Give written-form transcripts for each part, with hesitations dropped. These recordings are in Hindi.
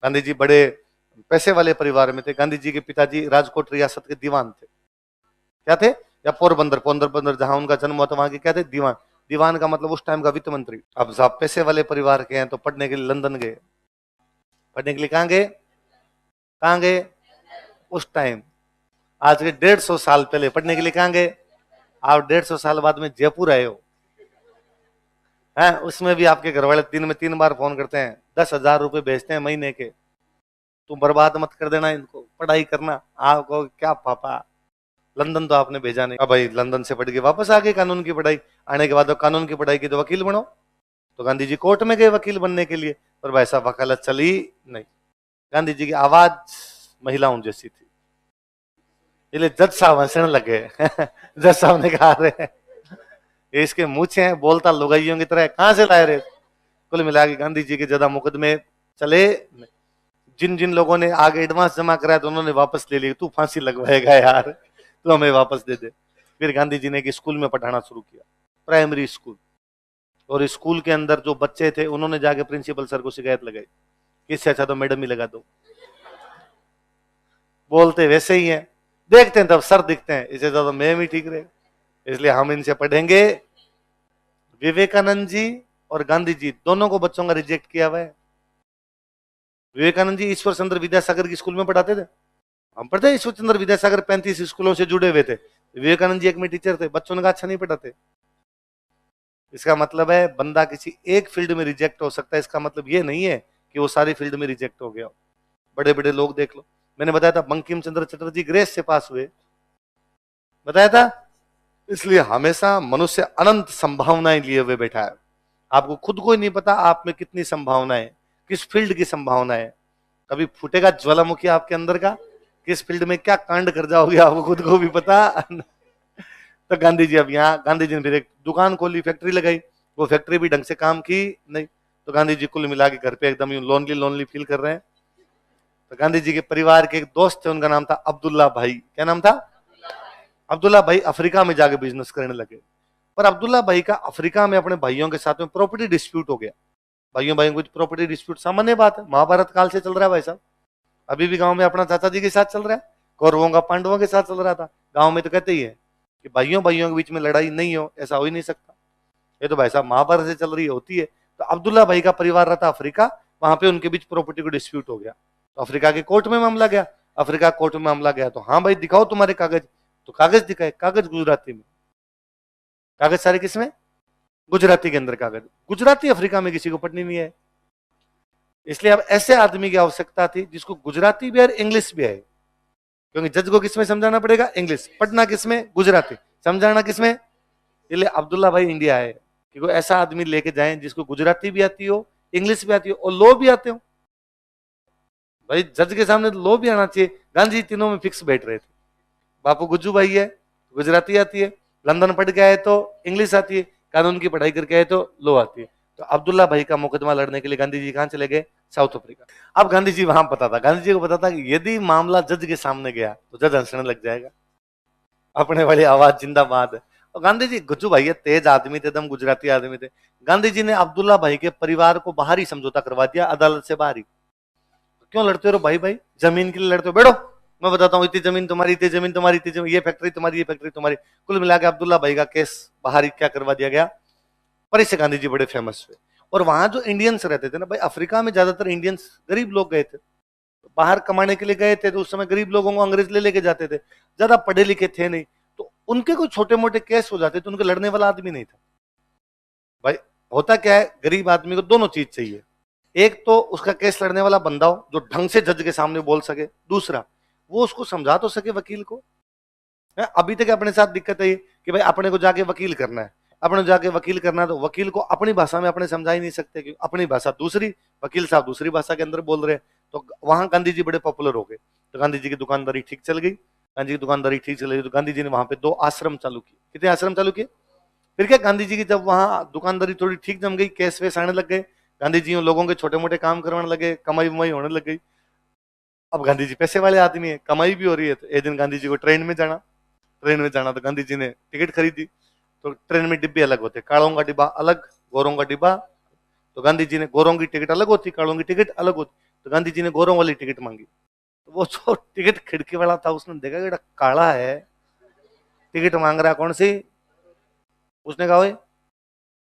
गांधी जी बड़े पैसे वाले परिवार में थे। गांधी जी के पिताजी राजकोट रियासत के दीवान थे। क्या थे? या पोरबंदर, पोरबंदर जहां उनका जन्म हुआ था वहां के क्या थे? दीवान। दीवान का मतलब उस टाइम का वित्त मंत्री। अब साहब पैसे वाले परिवार के हैं तो पढ़ने के लिए लंदन गए। पढ़ने के लिए कहां गए? कहां गए? उस टाइम आज के 150 साल पहले पढ़ने के लिए कहां गए? आप 150 साल बाद में जयपुर आए हो हैं? उसमें भी आपके घर वाले दिन में 3 बार फोन करते हैं, 10,000 रुपए भेजते हैं महीने के। तुम बर्बाद मत कर देना इनको, पढ़ाई करना। आपको क्या पापा, लंदन तो आपने भेजा नहीं। अब भाई लंदन से पढ़ के वापस आ गए कानून की पढ़ाई। आने के बाद कानून की पढ़ाई की तो वकील बनो। तो गांधी जी कोर्ट में गए वकील बनने के लिए, पर वैसा वकालत चली नहीं। गांधी जी की आवाज महिलाओं जैसी थी, इसलिए जज साहब हंसने लगे। जज साहब ने कहा रहे इसके मूछे हैं, बोलता लुगाइयों की तरह, कहां से लाए रहे? कुल मिला के गांधी जी के ज्यादा मुकदमे चले। जिन जिन लोगों ने आगे एडवांस जमा कराया तो उन्होंने वापस ले लिया। तू फांसी लगवाएगा यार, तू हमें वापस दे दे। फिर गांधी जी ने एक स्कूल में पढ़ाना शुरू किया, प्राइमरी स्कूल। और स्कूल के अंदर जो बच्चे थे उन्होंने जाके प्रिंसिपल सर को शिकायत लगाई, इससे अच्छा तो मैडम ही लगा दो। बोलते वैसे ही हैं, देखते हैं तब सर दिखते हैं, इससे ज्यादा मैम ही ठीक रहे। इसलिए हम इनसे पढ़ेंगे। विवेकानंद जी और गांधी जी दोनों को बच्चों का रिजेक्ट किया हुआ है। विवेकानंद जी ईश्वर चंद्र विद्यासागर की स्कूल में पढ़ाते थे। हम पढ़ते ईश्वर चंद्र विद्यासागर 35 स्कूलों से जुड़े हुए थे। विवेकानंद जी एक में टीचर थे, बच्चों ने कहा अच्छा नहीं पढ़ाते। इसका मतलब है बंदा किसी एक फील्ड में रिजेक्ट हो सकता है, इसका मतलब ये नहीं है कि वो सारी फील्ड में रिजेक्ट हो गया। बड़े बड़े लोग देख लो, मैंने बताया था बंकिम चंद्र चटर्जी ग्रेस से पास हुए, बताया था। इसलिए हमेशा मनुष्य अनंत संभावनाएं लिए हुए बैठा है। आपको खुद को ही नहीं पता आप में कितनी संभावनाएं, किस फील्ड की संभावनाएं। कभी फूटेगा ज्वालामुखी आपके अंदर का, किस फील्ड में क्या कांड कर जाओगे आपको खुद को भी पता। तो गांधी जी अब यहाँ, गांधी जी ने फिर एक दुकान खोली, फैक्ट्री लगाई। वो फैक्ट्री भी ढंग से काम की नहीं। तो गांधी जी कुल मिला के घर पे एकदम यूं लोनली लोनली फील कर रहे हैं। तो गांधी जी के परिवार के एक दोस्त थे, उनका नाम था अब्दुल्ला भाई। क्या नाम था? अब्दुल्ला भाई अफ्रीका में जाके बिजनेस करने लगे। पर अब्दुल्ला भाई का अफ्रीका में अपने भाइयों के साथ में प्रॉपर्टी डिस्प्यूट हो गया। भाइयों भाइयों को प्रॉपर्टी डिस्प्यूट सामान्य बात है, महाभारत काल से चल रहा है भाई साहब। अभी भी गांव में अपना चाचा जी के साथ चल रहा है, कौरवों का पांडवों के साथ चल रहा था। गांव में तो कहते ही है कि भाइयों भाइयों के बीच में लड़ाई नहीं हो, ऐसा हो ही नहीं सकता। ये तो भाई साहब महाभारत से चल रही होती है। तो अब्दुल्ला भाई का परिवार रहता अफ्रीका, वहां पे उनके बीच प्रॉपर्टी को डिस्प्यूट हो गया। तो अफ्रीका के कोर्ट में मामला गया। अफ्रीका कोर्ट में मामला गया तो हाँ भाई दिखाओ तुम्हारे कागज। तो कागज दिखाए, कागज गुजराती में। कागज सारे किसमें? गुजराती के अंदर कागज। गुजराती अफ्रीका में किसी को पढ़नी नहीं है। इसलिए अब ऐसे आदमी की आवश्यकता थी जिसको गुजराती भी आए, इंग्लिश भी आए। क्योंकि जज को किसमें समझाना पड़ेगा? इंग्लिश। पढ़ना किसमें? गुजराती। समझाना किसमें? इसलिए अब्दुल्ला भाई इंडिया आए कि कोई ऐसा आदमी लेके जाएं जिसको गुजराती भी आती हो, इंग्लिश भी आती हो और लॉ भी आते हो। भाई जज के सामने लॉ भी आना चाहिए। गांधी तीनों में फिक्स बैठ रहे थे। बापू गुज्जू भाई है, गुजराती आती है, लंदन पढ़ के आए तो इंग्लिश आती है, कानून की पढ़ाई करके आए तो लॉ आती है। तो अब्दुल्ला भाई का मुकदमा लड़ने के लिए गांधी जी कहां चले गए? South Africa. अब गांधी जी वहां पता था, गांधी जी को पता था कि यदि मामला जज के सामने गया तो जज हंसने लग जाएगा। अपने वाली आवाज जिंदाबाद है। और गांधी जी, गुज्जू भाई तेज आदमी थे, एकदम गुजराती आदमी थे। गांधी जी ने अब्दुल्ला भाई के परिवार को बाहरी समझौता करवा दिया, अदालत से बाहरी। क्यों लड़ते हो भाई? भाई जमीन के लिए लड़ते हो, बैठो मैं बताता हूँ, इतनी जमीन तुम्हारी, इतनी जमीन तुम्हारी, इतनी जमीन, ये फैक्ट्री तुम्हारी, ये फैक्ट्री तुम्हारी। कुल मिला के अब्दुल्ला भाई का केस बाहरी क्या करवा दिया गया। पर इससे गांधी जी बड़े फेमस हुए। और वहां जो इंडियंस रहते थे ना भाई, अफ्रीका में ज्यादातर इंडियंस गरीब लोग गए थे, बाहर कमाने के लिए गए थे। तो उस समय गरीब लोगों को अंग्रेज ले लेके जाते थे, ज्यादा पढ़े लिखे थे नहीं। तो उनके कोई छोटे मोटे केस हो जाते तो उनके लड़ने वाला आदमी नहीं था। भाई होता क्या है, गरीब आदमी को दोनों चीज चाहिए। एक तो उसका केस लड़ने वाला बंदा हो जो ढंग से जज के सामने बोल सके, दूसरा वो उसको समझा तो सके वकील को। अभी तक अपने साथ दिक्कत है कि भाई अपने को जाके वकील करना है, अपने जाके वकील करना है तो वकील को अपनी भाषा में अपने समझा ही नहीं सकते, क्योंकि अपनी भाषा दूसरी, वकील साहब दूसरी भाषा के अंदर बोल रहे हैं। तो वहां गांधी जी बड़े पॉपुलर हो गए। तो गांधी जी की दुकानदारी ठीक चल गई। गांधी की दुकानदारी ठीक चल गई तो गांधी जी ने वहां पे 2 आश्रम चालू किए। कितने आश्रम चालू किए? फिर क्या, गांधी जी की जब वहां दुकानदारी थोड़ी ठीक जम गई, केस वेस आने लग गए, गांधी जी लोगों के छोटे मोटे काम करवाने लगे, कमाई वमाई होने लग गई। अब गांधी जी पैसे वाले आदमी है, कमाई भी हो रही है। तो एक दिन गांधी जी को ट्रेन में जाना तो गांधी जी ने टिकट खरीदी। तो ट्रेन में डिब्बे अलग होते, कालों का डिब्बा अलग, गोरों का डिब्बा। तो गांधी जी ने, गोरों की टिकट अलग होती, कालों की टिकट अलग होती। तो गांधी जी ने गोरों वाली टिकट मांगी। तो वो जो टिकट खिड़की वाला था उसने देखा कि काला है, टिकट मांग रहा है कौन सी। उसने कहा, ओए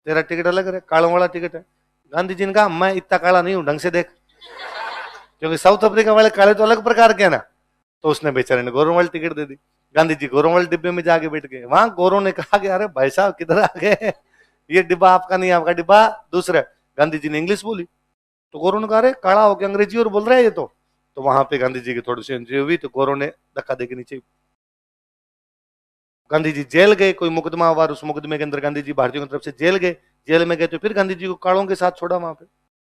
तेरा टिकट अलग है, कालों वाला टिकट है। गांधी जी ने कहा, मैं इतना काला नहीं हूं, ढंग से देख, क्योंकि साउथ अफ्रीका वाले काले तो अलग प्रकार के हैं ना। तो उसने बेचारे ने गोरों वाली टिकट दे दी। गांधी जी गोरों वाले डिब्बे में जाके बैठ गए। वहां गोरों ने कहा कि अरे भाई साहब किधर आ गए, ये डिब्बा आपका नहीं, आपका डिब्बा दूसरा। गांधी जी ने इंग्लिश बोली तो गोरों ने कहा, अरे काला होकर अंग्रेजी और बोल रहा है ये तो वहां पे गांधी जी की थोड़ी सी एंट्री हुई, तो गोरों ने धक्का देके नीचे। गांधी जी जेल गए, कोई मुकदमा हुआ, उस मुकदमे के अंदर गांधी जी भारतीयों की तरफ से जेल गए। जेल में गए तो फिर गांधी जी को कालों के साथ छोड़ा, वहां पे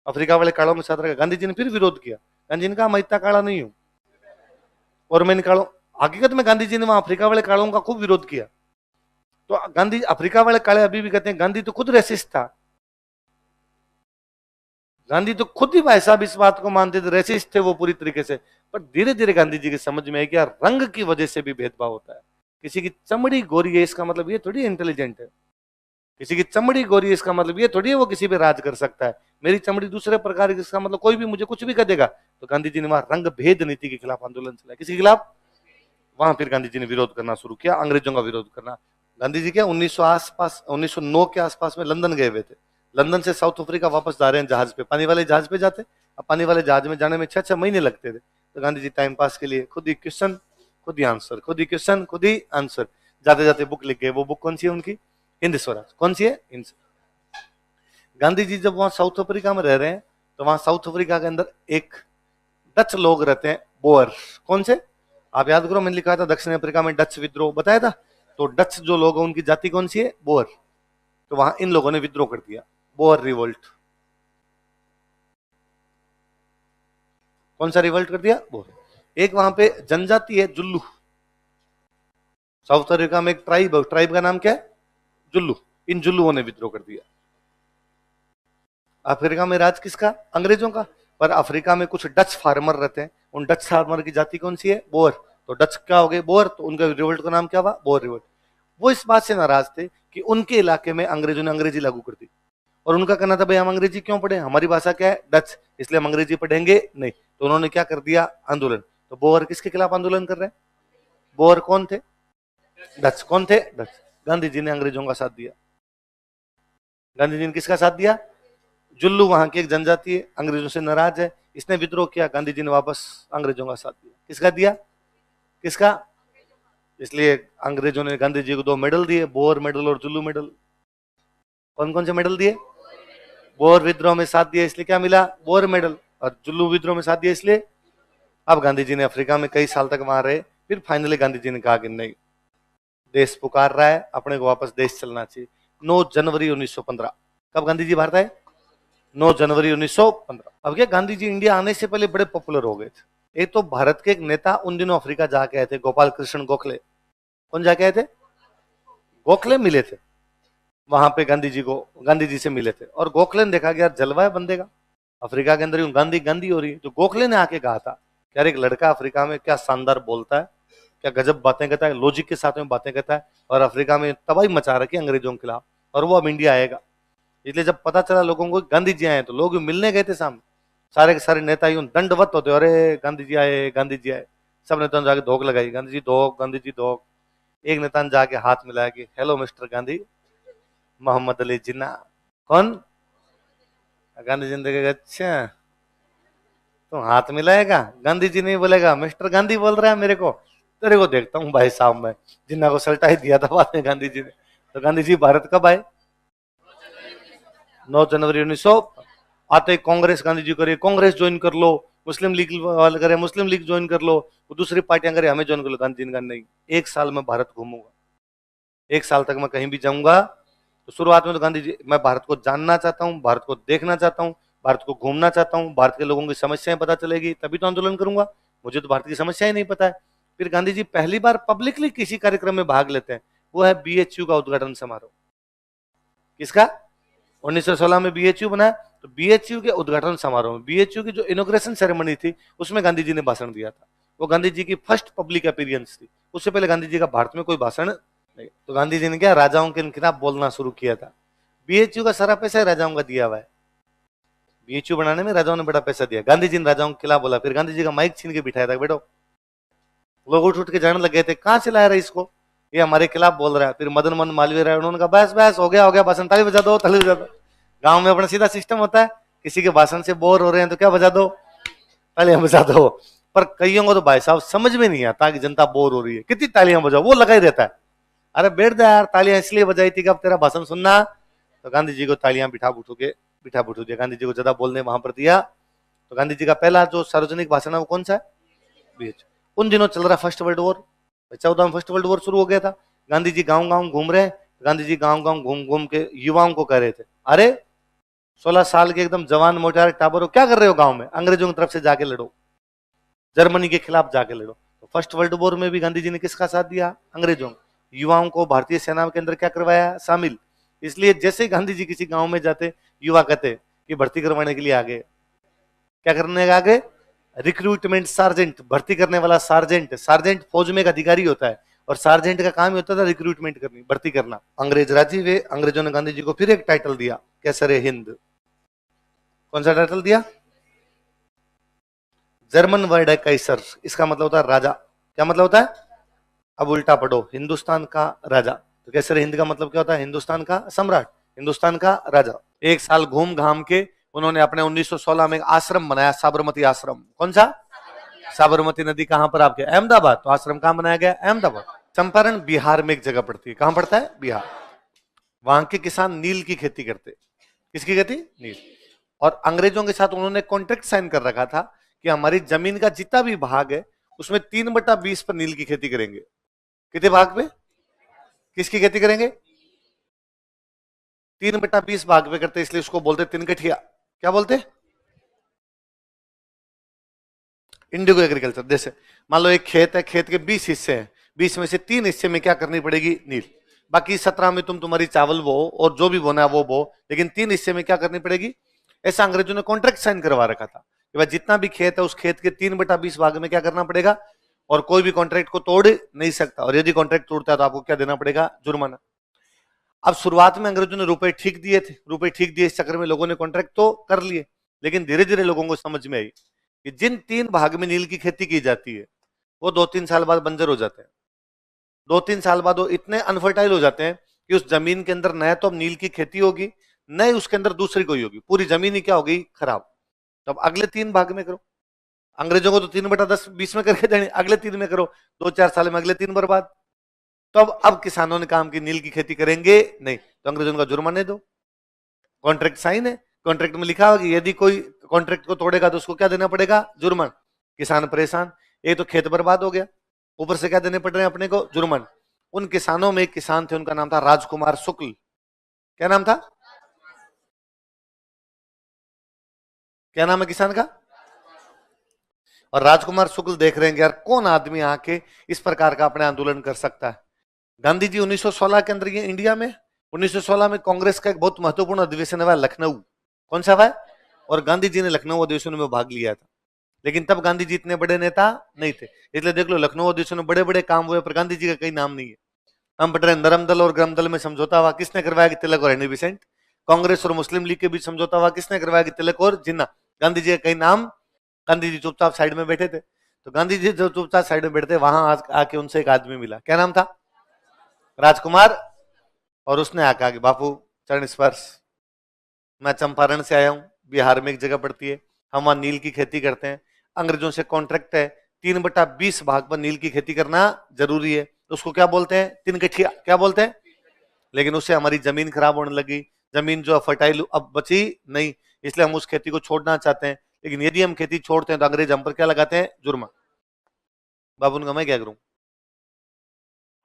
अफ्रीका वाले कालों के साथ रखा। गांधी जी ने फिर विरोध किया। गांधी जी ने कहा, मैं इतना काला नहीं हूं और मैं निकालो। हकीकत में गांधी जी ने वहां अफ्रीका वाले कालों का खूब विरोध किया। तो गांधी, अफ्रीका वाले काले अभी भी कहते हैं गांधी तो खुद रेसिस्ट था। गांधी तो खुद ही भाई साहब इस बात को मानते थे, रेसिस्ट थे वो पूरी तरीके से। पर धीरे धीरे गांधी जी की समझ में आई कि यार रंग की वजह से भी भेदभाव होता है। किसी की चमड़ी गोरी है इसका मतलब ये थोड़ी इंटेलिजेंट है, किसी की चमड़ी गोरी है इसका मतलब ये थोड़ी है वो किसी पे राज कर सकता है। मेरी चमड़ी दूसरे प्रकार की, इसका मतलब कोई भी मुझे कुछ भी कर देगा। तो गांधी जी ने वहां रंग भेद नीति के खिलाफ आंदोलन चलाया। किसी के खिलाफ? वहां फिर गांधी जी ने विरोध करना शुरू किया, अंग्रेजों का विरोध करना। गांधी जी क्या 1909 के आसपास में लंदन गए हुए थे। लंदन से साउथ अफ्रीका वापस जा रहे हैं जहाज पे, पानी वाले जहाज पे जाते। अब पानी वाले जहाज में जाने में 6-6 महीने लगते थे। तो गांधी जी टाइम पास के लिए खुद ही क्वेश्चन, खुद ही आंसर, खुद ही क्वेश्चन, खुद ही आंसर, जाते जाते बुक लिख गए। वो बुक कौन सी है उनकी? हिंद स्वराज। कौन सी है? हिंद। गांधी जी जब वहां साउथ अफ्रीका में रह रहे हैं तो वहां साउथ अफ्रीका के अंदर एक डच लोग रहते हैं, बोअर। कौन से? आप याद करो, मैंने लिखा था दक्षिण अफ्रीका में डच विद्रोह बताया था। तो डच जो लोग हैं उनकी जाति कौन सी है? बोअर। तो वहां इन लोगों ने विद्रोह कर दिया, बोअर रिवोल्ट। कौन सा रिवोल्ट कर दिया? बोअर। एक वहां पे जनजाति है जुल्लू। साउथ अफ्रीका में एक ट्राइब है, ट्राइब का नाम क्या है? जुल्लू। इन जुल्लुओं ने विद्रोह कर दिया। अफ्रीका में राज किसका? अंग्रेजों का। पर अफ्रीका में कुछ डच फार्मर रहते हैं, उन डच फार्मर की जाति कौन सी है? बोअर। तो डच क्या हो गए? बोअर। तो उनका रिवोल्ट का नाम क्या हुआ? Boer revolt. वो इस बात से नाराज थे कि उनके इलाके में अंग्रेजों ने अंग्रेजी लागू कर दी। और उनका कहना था भाई हम अंग्रेजी क्यों पढ़े, हमारी भाषा क्या है? डच, इसलिए हम अंग्रेजी पढ़ेंगे नहीं। तो उन्होंने क्या कर दिया? आंदोलन। तो बोअर किसके खिलाफ आंदोलन कर रहे हैं? बोअर कौन थे? डच। कौन थे? डच। गांधी जी ने अंग्रेजों का साथ दिया। गांधी जी ने किसका साथ दिया? जुल्लू वहां की एक जनजाति है, अंग्रेजों से नाराज है, इसने विद्रोह किया। गांधी जी ने वापस अंग्रेजों का साथ दिया। किसका दिया? किसका? इसलिए अंग्रेजों ने गांधी जी को 2 मेडल दिए, बोअर मेडल और जुल्लू मेडल। कौन कौन से मेडल दिए? बोअर विद्रोह में साथ दिया इसलिए क्या मिला? Boer medal. और जुल्लू विद्रोह में साथ दिया इसलिए। अब गांधी जी ने अफ्रीका में कई साल तक वहां रहे। फिर फाइनली गांधी जी ने कहा कि नहीं, देश पुकार रहा है, अपने को वापस देश चलना चाहिए। 9 जनवरी 1915। कब गांधी जी भारत आए? 9 जनवरी 1915। अब क्या, गांधी जी इंडिया आने से पहले बड़े पॉपुलर हो गए थे। एक तो भारत के एक नेता उन दिनों अफ्रीका जाके आए थे, गोपाल कृष्ण गोखले। कौन जाके आए थे? गोखले मिले थे वहां पे गांधी जी को, गांधी जी से मिले थे। और गोखले ने देखा कि यार जलवा बंदे का, अफ्रीका के अंदर गांधी गांधी हो रही है। तो गोखले ने आके कहा था कि यार एक लड़का अफ्रीका में क्या शानदार बोलता है, क्या गजब बातें कहता है, लॉजिक के साथ में बातें कहता है, और अफ्रीका में तबाही मचा रखी है अंग्रेजों के खिलाफ, और वो अब इंडिया आएगा। इसलिए जब पता चला लोगों को गांधी जी आए तो लोग मिलने गए थे सामने, सारे के सारे नेता यूं दंडवत होते, अरे गांधी जी आए, गांधी जी आए। सब नेताओं ने जाके धोख लगाई, गांधी जी धोख, गांधी जी धोख। एक नेता ने जाके हाथ मिलाया कि हेलो मिस्टर गांधी, मोहम्मद अली जिन्ना। कौन? गांधी जी ने देखा, अच्छा तो हाथ मिलाएगा, गांधी जी नहीं बोलेगा, मिस्टर गांधी बोल रहा है मेरे को, तेरे को देखता हूँ भाई साहब। मैं जिन्ना को सल्टा ही दिया था बाद में गांधी जी ने। तो गांधी जी भारत कब आए? 9 जनवरी 1900। आते ही कांग्रेस गांधी जी करे कांग्रेस ज्वाइन कर लो, मुस्लिम लीग वाले करे मुस्लिम लीग ज्वाइन कर लो, वो दूसरी पार्टियां करे हमें ज्वाइन कर लो। गांधी जी ने कहा नहीं, 1 साल में भारत घूमूंगा, 1 साल तक मैं कहीं भी जाऊंगा। तो शुरुआत में तो गांधी जी, मैं भारत को जानना चाहता हूँ, भारत को देखना चाहता हूँ, भारत को घूमना चाहता हूँ, भारत के लोगों की समस्याएं पता चलेगी तभी तो आंदोलन करूंगा, मुझे तो भारत की समस्याएं नहीं पता है। फिर गांधी जी पहली बार पब्लिकली किसी कार्यक्रम में भाग लेते हैं, वो है बीएचयू का उद्घाटन समारोह। किसका? 1916 में बीएचयू बना। तो बीएचयू के उद्घाटन समारोह में, बीएचयू की जो इनॉग्रेशन सेरेमनी थी उसमें गांधी जी ने भाषण दिया था। वो गांधी जी की फर्स्ट पब्लिक अपीयरेंस थी। उससे पहले गांधी जी का भारत में कोई भाषण नहीं। तो गांधी जी ने क्या, राजाओं के खिलाफ बोलना शुरू किया था। बीएचयू का सारा पैसा राजाओं का दिया हुआ है। बीएचयू बनाने में राजाओं ने बड़ा पैसा दिया। गांधी जी ने राजाओं के खिलाफ बोला, फिर गांधी जी का माइक छीन के बिठाया था, बैठो। लोग उठ उठ के जाने लगे थे, कहां से लाया रहा इसको, ये हमारे खिलाफ बोल रहा है। फिर मदन मोहन मालवीय रहा, उन्होंने कहा बस बस हो गया भाषण, ताली बजा दो, ताली बजा दो। गांव में अपना सीधा सिस्टम होता है, किसी के भाषण से बोर हो रहे हैं तो क्या बजा दो, तालियां बजा दो। पर कईयों को तो भाई साहब समझ में नहीं आता कि जनता बोर हो रही है, कितनी तालियां बजाओ, वो लगा ही रहता है। अरे बैठ जा यार, तालियां इसलिए बजाई थी कि अब तेरा भाषण सुनना। तो गांधी जी को तालियां बिठा बुठू दिया, गांधी जी को ज्यादा बोलने वहां पर दिया। तो गांधी जी का पहला जो सार्वजनिक भाषण है वो कौन सा है, बीएच। उन दिनों चल रहा फर्स्ट वर्ल्ड वॉर, 14 में फर्स्ट वर्ल्ड वॉर शुरू हो गया था। गांधी जी गांव गांव घूम रहे हैं, गांधी जी गांव गांव घूम घूम के युवाओं को कह रहे थे, अरे 16 साल के एकदम जवान मोटार टाबर हो, क्या कर रहे हो गांव में, अंग्रेजों की तरफ से जाके लड़ो, जर्मनी के खिलाफ जाके लड़ो। तो फर्स्ट वर्ल्ड वॉर में भी गांधी जी ने किसका साथ दिया, अंग्रेजों। युवाओं को भारतीय सेना के अंदर क्या करवाया, शामिल। इसलिए जैसे ही गांधी जी किसी गांव में जाते, युवा कहते कि भर्ती करवाने के लिए आगे, क्या करने आगे, रिक्रूटमेंट सार्जेंट, भर्ती करने वाला सार्जेंट। सार्जेंट फौज में एक अधिकारी होता है, और सार्जेंट का काम होता था रिक्रूटमेंट करनी, भर्ती करना। अंग्रेज राजी हुए, अंग्रेजों ने गांधी जी को फिर एक टाइटल दिया, कैसरे हिंद। कौन सा टाइटल दिया, जर्मन वर्ड है कैसर, इसका मतलब होता है राजा। क्या मतलब होता है, अब उल्टा पढ़ो, हिंदुस्तान का राजा। तो कैसर हिंद का मतलब क्या होता है, हिंदुस्तान का सम्राट, हिंदुस्तान का राजा। एक साल घूम घाम के उन्होंने अपने 1916 में एक आश्रम बनाया, साबरमती आश्रम। कौन सा, साबरमती नदी कहां पर, आपके अहमदाबाद। तो आश्रम कहां बनाया गया, अहमदाबाद। चंपारण बिहार में एक जगह पड़ती है, कहां पड़ता है, बिहार। वहां के किसान नील की खेती करते, किसकी खेती, नील। और अंग्रेजों के साथ उन्होंने कॉन्ट्रैक्ट साइन कर रखा था कि हमारी जमीन का जितना भी भाग है उसमें 3/20 पर नील की खेती करेंगे। कितने भाग पे, किसकी खेती करेंगे, 3/20 भाग पे करते, इसलिए उसको बोलते तिनकठिया। क्या बोलते, इंडिगो एग्रीकल्चर। जैसे मान लो एक खेत है, खेत के 20 हिस्से हैं, 20 में से 3 हिस्से में क्या करनी पड़ेगी, नील। बाकी 17 में तुम तुम्हारी चावल बो और जो भी बोना है वो बो, लेकिन 3 हिस्से में क्या करनी पड़ेगी। ऐसा अंग्रेजों ने कॉन्ट्रैक्ट साइन करवा रखा था कि भाई जितना भी खेत है उस खेत के 3/20 भाग में क्या करना पड़ेगा, और कोई भी कॉन्ट्रैक्ट को तोड़ नहीं सकता, और यदि कॉन्ट्रैक्ट तोड़ता है तो आपको क्या देना पड़ेगा, जुर्माना। अब शुरुआत में अंग्रेजों ने रुपए ठीक दिए थे, रुपए ठीक दिए, इस चक्कर में लोगों ने कॉन्ट्रैक्ट तो कर लिए, लेकिन धीरे धीरे लोगों को समझ में आई कि जिन 3 भाग में नील की खेती की जाती है वो 2-3 साल बाद बंजर हो जाते हैं। 2-3 साल बाद वो इतने अनफर्टाइल हो जाते हैं कि उस जमीन के अंदर न तो अब नील की खेती होगी, न उसके अंदर दूसरी कोई होगी, पूरी जमीन ही क्या होगी, खराब। तो अब अगले 3 भाग में करो। अंग्रेजों को तो 3/10-20 में करके देने, अगले 3 में करो, 2-4 साल में अगले 3 बर्बाद। तो अब किसानों ने काम की नील की खेती करेंगे नहीं, तो अंग्रेजों का जुर्माने दो। कॉन्ट्रैक्ट साइन है, कॉन्ट्रैक्ट में लिखा होगा कि यदि कोई कॉन्ट्रैक्ट को तोड़ेगा तो उसको क्या देना पड़ेगा, जुर्मान। किसान परेशान, एक तो खेत बर्बाद हो गया, ऊपर से क्या देने पड़ रहे हैं अपने को, जुर्मान। उन किसानों में एक किसान थे, उनका नाम था राजकुमार शुक्ल। क्या नाम था, क्या नाम है किसान का, और राजकुमार शुक्ल देख रहे हैं यार कौन आदमी आके इस प्रकार का अपने आंदोलन कर सकता है। गांधी जी 1916 के अंदर ये इंडिया में 1916 में कांग्रेस का एक बहुत महत्वपूर्ण अधिवेशन हुआ लखनऊ। कौन सा हुआ, और गांधी जी ने लखनऊ अधिवेशन में भाग लिया था। लेकिन तब गांधी जी इतने बड़े नेता नहीं थे, इसलिए देख लो लखनऊ अधिवेशन में बड़े बड़े काम हुए पर गांधी जी का कहीं नाम नहीं है। हम पढ़ रहे नरम दल और गरम दल में समझौता हुआ, किसने करवाया कि तिलक और हेनरी बेसेंट। कांग्रेस और मुस्लिम लीग के बीच समझौता हुआ, किसने करवाया कि तिलक और जिन्ना। गांधी जी का कहीं नाम, गांधी जी चुपचाप साइड में बैठे थे। तो गांधी जी जो चुपचाप साइड में बैठे थे वहां आके उनसे एक आदमी मिला, क्या नाम था, राजकुमार। और उसने आका कि बापू चरण स्पर्श, मैं चंपारण से आया हूं, बिहार में एक जगह पड़ती है, हम वहां नील की खेती करते हैं, अंग्रेजों से कॉन्ट्रैक्ट है 3/20 भाग पर नील की खेती करना जरूरी है, तो उसको क्या बोलते हैं, तिनकठिया। क्या बोलते हैं, लेकिन उससे हमारी जमीन खराब होने लगी, जमीन जो फर्टाइल अब बची नहीं, इसलिए हम उस खेती को छोड़ना चाहते हैं, लेकिन यदि हम खेती छोड़ते हैं तो अंग्रेज हम पर क्या लगाते हैं, जुर्मा। बाबू ने मैं क्या करूं,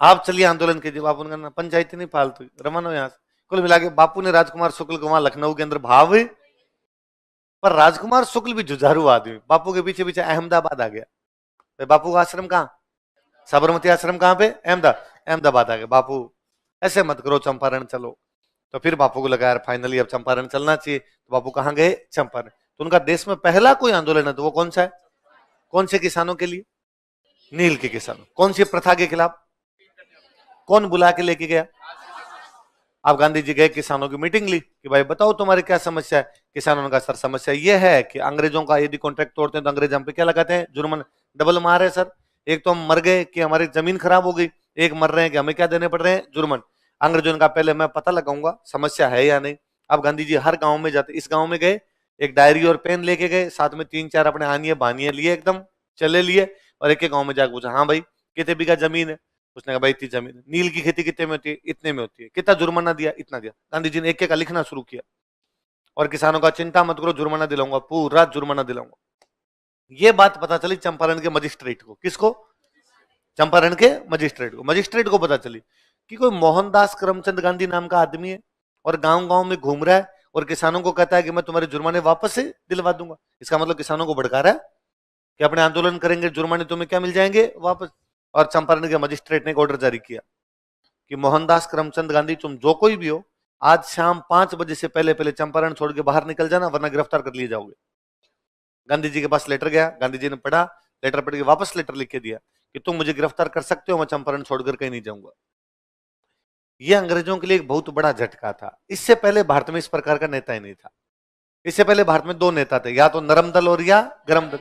आप चलिए आंदोलन कीजिए। बापू ने पंचायती नहीं फालतू, रमन हो यहाँ से। कुल मिला के बापू ने राजकुमार शुक्ल को वहां लखनऊ के अंदर भाव, पर राजकुमार शुक्ल भी जुझारू आदमी, बापू के पीछे पीछे अहमदाबाद आ गया। तो बापू का आश्रम कहाँ, साबरमती आश्रम कहाँ पे, अहमदाबाद आ गया। बापू ऐसे मत करो, चंपारण चलो। तो फिर बापू को लगा यार फाइनली अब चंपारण चलना चाहिए, तो बापू कहाँ गए, चंपारण। तो उनका देश में पहला कोई आंदोलन है तो वो कौन सा है, कौन से किसानों के लिए, नील के किसानों। कौन सी प्रथा के खिलाफ, कौन बुला के लेके गया, आप गांधी जी गए, किसानों की मीटिंग ली कि भाई बताओ तुम्हारी क्या समस्या है। किसानों का सर समस्या ये है कि अंग्रेजों का यदि कॉन्ट्रैक्ट तोड़ते हैं तो अंग्रेज हम पे क्या लगाते हैं, जुर्माना। डबल मार है सर, एक तो हम मर गए कि हमारी जमीन खराब हो गई, एक मर रहे हैं कि हमें क्या देने पड़ रहे हैं, जुर्माना। अंग्रेजों का पहले मैं पता लगाऊंगा समस्या है या नहीं। अब गांधी जी हर गांव में जाते, इस गांव में गए, एक डायरी और पेन लेके गए, साथ में 3-4 अपने आनिए बानिए लिए, एकदम चले लिए, और एक एक गांव में जाकर पूछा, हाँ भाई कितने बीघा जमीन है? उसने कहा भाई इतनी जमीन है। नील की खेती कितने में होती है? इतने में होती है। कितना जुर्माना दिया? इतना दिया। गांधी जी ने एक एक का लिखना शुरू किया, और किसानों का चिंता मत करो, जुर्माना दिलाऊंगा, पूरा जुर्माना दिलाऊंगा। ये बात पता चली चंपारण के मजिस्ट्रेट को। किसको? चंपारण के मजिस्ट्रेट को। मजिस्ट्रेट को पता चली कि कोई मोहनदास करमचंद गांधी नाम का आदमी है, और गांव गांव में घूम रहा है, और किसानों को कहता है कि मैं तुम्हारे जुर्माने वापस से दिलवा दूंगा। इसका मतलब किसानों को भड़का रहा है कि अपने आंदोलन करेंगे, जुर्माने तुम्हें क्या मिल जाएंगे? वापस। और चंपारण के मजिस्ट्रेट ने एक ऑर्डर जारी किया कि मोहनदास करमचंद गांधी, तुम जो कोई भी हो, आज शाम 5 बजे से पहले पहले चंपारण छोड़ के बाहर निकल जाना, वरना गिरफ्तार कर लिए जाओगे। गांधी जी के पास लेटर गया, गांधी जी ने पढ़ा, लेटर पढ़ के वापस लेटर लिख के दिया कि तुम मुझे गिरफ्तार कर सकते हो, मैं चंपारण छोड़कर कहीं नहीं जाऊंगा। यह अंग्रेजों के लिए एक बहुत बड़ा झटका था। इससे पहले भारत में इस प्रकार का नेता ही नहीं था। इससे पहले भारत में 2 नेता थे, या तो नरम दल और या गरम दल।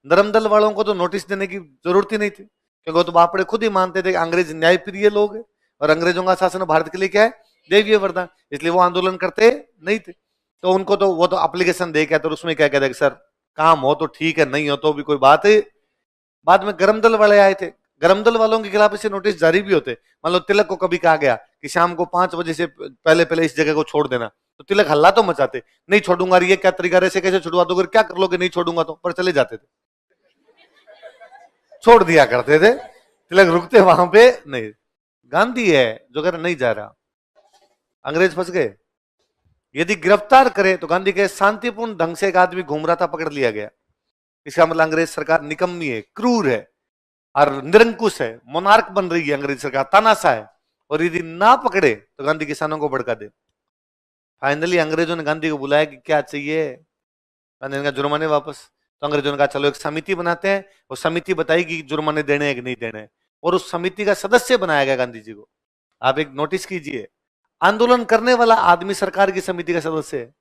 नरम दल वालों को तो नोटिस देने की जरूरत ही नहीं थी, क्योंकि तो बापड़े खुद ही मानते थे कि अंग्रेज न्यायप्रिय लोग हैं, और अंग्रेजों का शासन भारत के लिए क्या है? देवीय वरदान। इसलिए वो आंदोलन करते नहीं थे। तो उनको तो वो तो एप्लीकेशन दे के, तो उसमें क्या कहते सर काम हो तो ठीक है, नहीं हो तो भी कोई बात है। बाद में गरम दल वाले आए थे, गरम दल वालों के खिलाफ इसे नोटिस जारी भी होते। मान लो तिलक को कभी कहा गया कि शाम को 5 बजे से पहले पहले इस जगह को छोड़ देना, तो तिलक हल्ला तो मचाते, नहीं छोड़ूंगा, ये क्या तरीका, ऐसे कैसे छुड़वा दोगे, क्या कर लोगे, नहीं छोड़ूंगा तो, पर चले जाते थे, छोड़ दिया करते थे। तिलक रुकते वहां पे नहीं। गांधी है जो कर नहीं जा रहा, अंग्रेज फंस गए। यदि गिरफ्तार करे तो गांधी के शांतिपूर्ण ढंग से एक आदमी घूम रहा था, पकड़ लिया गया, इसका मतलब अंग्रेज सरकार निकम्मी है, क्रूर है और निरंकुश है, मोनार्क बन रही है अंग्रेज सरकार, तानाशाह है। और यदि ना पकड़े तो गांधी किसानों को भड़का दे। फाइनली अंग्रेजों ने गांधी को बुलाया कि क्या चाहिए? गांधी ने कहा जुर्माने वापस। तो अंग्रेजों ने कहा चलो एक समिति बनाते हैं, और समिति बताएगी कि जुर्माने देने हैं कि नहीं देने, और उस समिति का सदस्य बनाया गया गांधी जी को। आप एक नोटिस कीजिए, आंदोलन करने वाला आदमी सरकार की समिति का सदस्य है।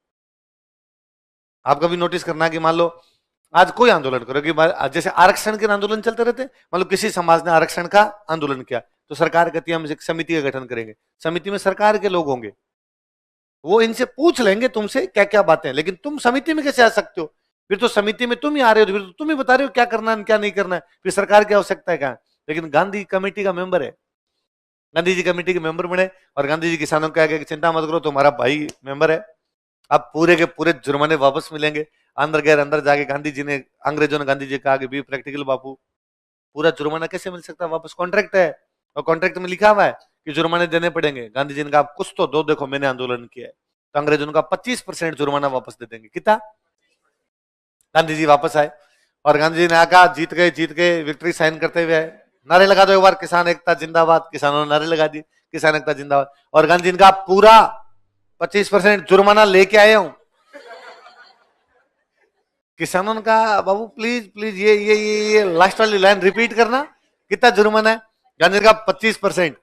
आप कभी नोटिस करना कि मान लो आज कोई आंदोलन करो, कि जैसे आरक्षण के आंदोलन चलते रहते, मान लो किसी समाज ने आरक्षण का आंदोलन किया, तो सरकार कहती है हम एक समिति का गठन करेंगे। समिति में सरकार के लोग होंगे, वो इनसे पूछ लेंगे तुमसे क्या क्या बातें, लेकिन तुम समिति में कैसे आ सकते हो? फिर तो समिति में तुम ही आ रहे हो, फिर तो तुम ही बता रहे हो क्या करना है क्या नहीं करना है, फिर सरकार की आवश्यकता है क्या? लेकिन गांधी कमेटी का मेंबर है, गांधी जी कमेटी के मेंबर बने, और गांधी जी किसानों को कहा कि चिंता मत करो, तुम्हारा भाई मेंबर है, अब पूरे के पूरे जुर्माने वापस मिलेंगे। अंदर गए, अंदर जाके गांधी जी ने, अंग्रेजों ने गांधी जी कहा कि बी प्रैक्टिकल बापू, पूरा जुर्माना कैसे मिल सकता है वापस? कॉन्ट्रैक्ट है, और कॉन्ट्रैक्ट में लिखा हुआ है कि जुर्माने देने पड़ेंगे। गांधी जी ने कहा कुछ तो दो, देखो मैंने आंदोलन किया है। तो अंग्रेजों ने कहा 25% जुर्माना वापस दे देंगे। कितना? गांधी जी वापस आए, और गांधी जी ने कहा जीत गए, जीत गए, विक्ट्री साइन करते हुए नारे लगा दो एक बार, किसान एकता जिंदाबाद। किसानों ने नारे लगा दिए, किसान एकता जिंदाबाद। और गांधी जी ने कहा पूरा 25% जुर्माना लेके आए हूं। किसानों ने कहा बाबू प्लीज प्लीज ये लास्ट वाली लाइन रिपीट करना, कितना जुर्माना है? गांधी जी ने कहा 25%।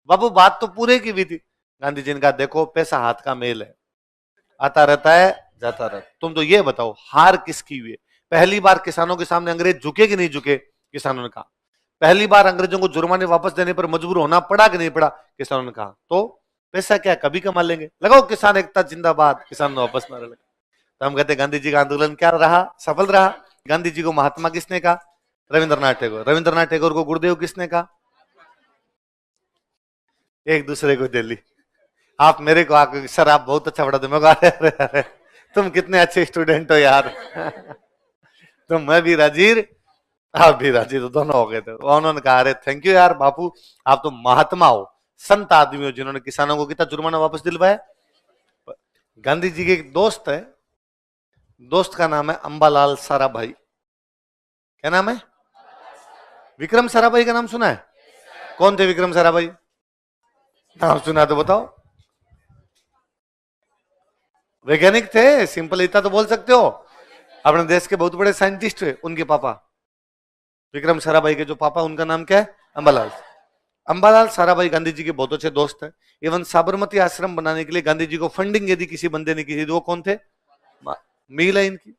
बाबू बात तो पूरे की भी थी। गांधी जी ने कहा देखो पैसा हाथ का मेल है, आता रहता है जाता रहता, तुम तो ये बताओ हार किसकी हुई है? पहली बार किसानों के सामने अंग्रेज झुके कि नहीं झुके? किसानों ने कहा। पहली बार अंग्रेजों को जुर्माने वापस देने पर मजबूर होना पड़ा कि नहीं पड़ा? किसानों ने कहा। तो पैसा क्या कभी कमा लेंगे, लगाओ किसान एकता जिंदाबाद। किसान ने वापस नारे लगा। तो हम कहते गांधी जी का आंदोलन क्या रहा? सफल रहा। गांधी जी को महात्मा किसने कहा? रविंद्रनाथ टैगोर। रविंद्रनाथ टैगोर को गुरुदेव किसने कहा? एक दूसरे को दिल्ली। आप मेरे को आके सर आप बहुत अच्छा पढ़ाते, मैं अरे अरे तुम कितने अच्छे स्टूडेंट हो यार तो मैं भी राजीर, आप भी राजी, तो दोनों हो गए थे। उन्होंने कहा अरे थैंक यू यार बापू, आप तो महात्मा हो, संत आदमी हो, जिन्होंने किसानों को कितना जुर्माना वापस दिलवाया। गांधी जी के एक दोस्त है, दोस्त का नाम है अंबालाल साराभाई। क्या नाम है? विक्रम साराभाई का नाम सुना है? कौन थे विक्रम साराभाई? नाम सुना तो बताओ। वैज्ञानिक थे, सिंपल इतना तो बोल सकते हो। अपने देश के बहुत बड़े साइंटिस्ट थे उनके पापा। विक्रम साराभाई के जो पापा, उनका नाम क्या है? अंबालाल। अंबालाल साराभाई गांधी जी के बहुत अच्छे दोस्त हैं। इवन साबरमती आश्रम बनाने के लिए गांधी जी को फंडिंग यदि किसी बंदे ने की थी तो वो कौन थे? मील है इनकी,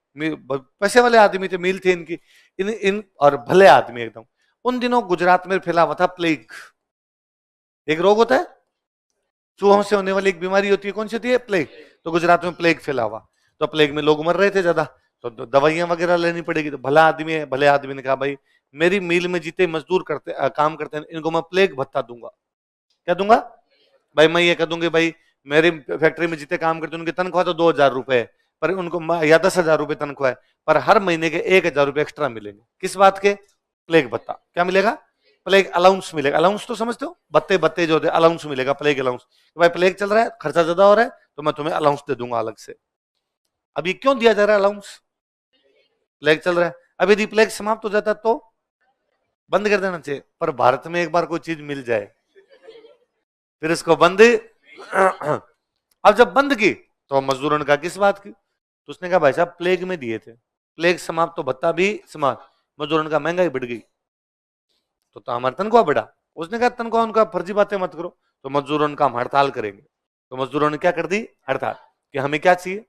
पैसे वाले आदमी थे, मील थे इनकी, इन और भले आदमी एकदम। उन दिनों गुजरात में फैला हुआ था प्लेग। एक रोग होता है, चूहों से होने वाली एक बीमारी होती है, कौन सी होती है? प्लेग। तो गुजरात में प्लेग फैला हुआ, तो प्लेग में लोग मर रहे थे ज्यादा, तो दवाइयां वगैरह लेनी पड़ेगी। तो भला आदमी है, भले आदमी ने कहा भाई मेरी मील में जितने मजदूर करते काम करते हैं इनको मैं प्लेग भत्ता दूंगा। क्या दूंगा भाई? मैं ये कह दूंगी भाई मेरी फैक्ट्री में जितने काम करते हैं उनकी तनख्वाह तो 2,000 रुपए है, पर उनको या 10,000 रुपए तनख्वाह है, पर हर महीने के 1,000 रुपए एक्स्ट्रा मिलेंगे। किस बात के? प्लेग भत्ता। क्या मिलेगा? प्लेग अलाउंस मिलेगा। अलाउंस तो समझते हो, बत्ते बत्ते जो होते हैं, अलाउंस मिलेगा, प्लेग अलाउंस। भाई प्लेग चल रहा है, खर्चा ज्यादा हो रहा है, तो मैं तुम्हें अलाउंस दे दूंगा अलग से। अब ये क्यों दिया जा रहा है अलाउंस? प्लेग चल रहा है। अब यदि प्लेग समाप्त हो जाता तो बंद कर देना चाहिए, पर भारत में एक बार कोई चीज मिल जाए फिर इसको बंद अब जब बंद की तो मजदूरों ने कहा किस बात की? तो उसने कहा भाई साहब प्लेग में दिए थे, प्लेग समाप्त तो भत्ता भी समाप्त। मजदूरों ने कहा महंगाई बढ़ गई तो हमारा तनख्वाह बढ़ा। उसने कहा तनख्वाह उनका फर्जी बातें मत करो। तो मजदूरों ने कहा हम हड़ताल करेंगे। तो मजदूरों ने क्या कर दी? हड़ताल। कि हमें क्या चाहिए?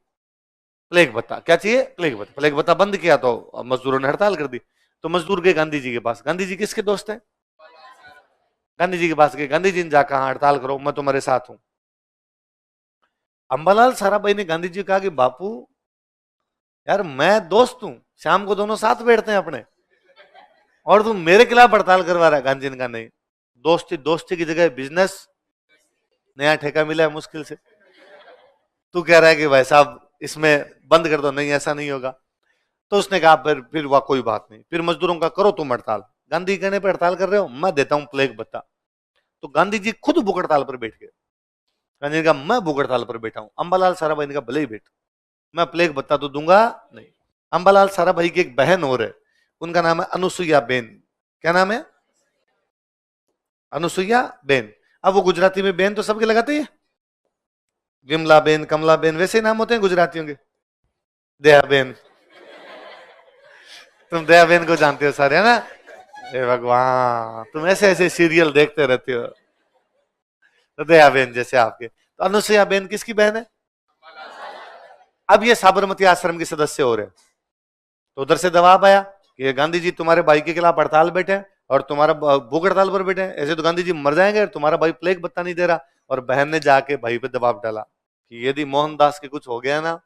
प्लेग भत्ता। क्या चाहिए? प्लेग भत्ता। प्लेग भत्ता बंद किया तो मजदूरों ने हड़ताल कर दी। तो मजदूर गए गांधी जी के पास। गांधी जी किसके दोस्त हैं? गांधी जी के पास गए। गांधी जी ने जाकर हड़ताल करो, मैं तुम्हारे साथ हूं। अंबालाल साराभाई ने गांधी जी को कहा कि बापू यार मैं दोस्त हूं, शाम को दोनों साथ बैठते हैं अपने, और तुम मेरे खिलाफ हड़ताल करवा रहा है। गांधी ने कहा नहीं, दोस्ती दोस्ती की जगह बिजनेस, नया ठेका मिला है मुश्किल से, तू कह रहा है कि भाई साहब इसमें बंद कर दो। नहीं ऐसा नहीं होगा। तो उसने कहा फिर वह कोई बात नहीं, फिर मजदूरों का करो तुम हड़ताल। गांधी कहने पर हड़ताल कर रहे हो, मैं देता हूं प्लेग भत्ता। तो गांधी जी खुद भूख हड़ताल पर बैठ गए। गांधी ने कहा मैं भूख हड़ताल पर बैठा हूं। अंबालाल साराभाई ने कहा भले ही बैठ, मैं प्लेग भत्ता तो दूंगा नहीं। अंबालाल साराभाई की एक बहन और है, उनका नाम है अनुसुईया बेन। क्या नाम है? अनुसुईया बेन। अब वो गुजराती में बेन तो सबके लगाते ही, विमला बेन, कमला बेन, वैसे नाम होते हैं गुजरातियों के। दया बेन, तुम दया बेन को जानते हो सारे, है ना? हे भगवान, तुम ऐसे ऐसे सीरियल देखते रहते हो। तो दया बेन जैसे आपके। तो अनुसुईया बेन किसकी बहन है? अब ये साबरमती आश्रम के सदस्य हो रहे हैं। तो उधर से दबाव आया कि गांधी जी तुम्हारे भाई के खिलाफ हड़ताल बैठे और तुम्हारा भूख हड़ताल पर बैठे, ऐसे तो गांधी जी मर जाएंगे, तुम्हारा भाई प्लेग भत्ता नहीं दे रहा। और बहन ने जाके भाई पे दबाव डाला कि यदि मोहनदास के कुछ हो गया ना,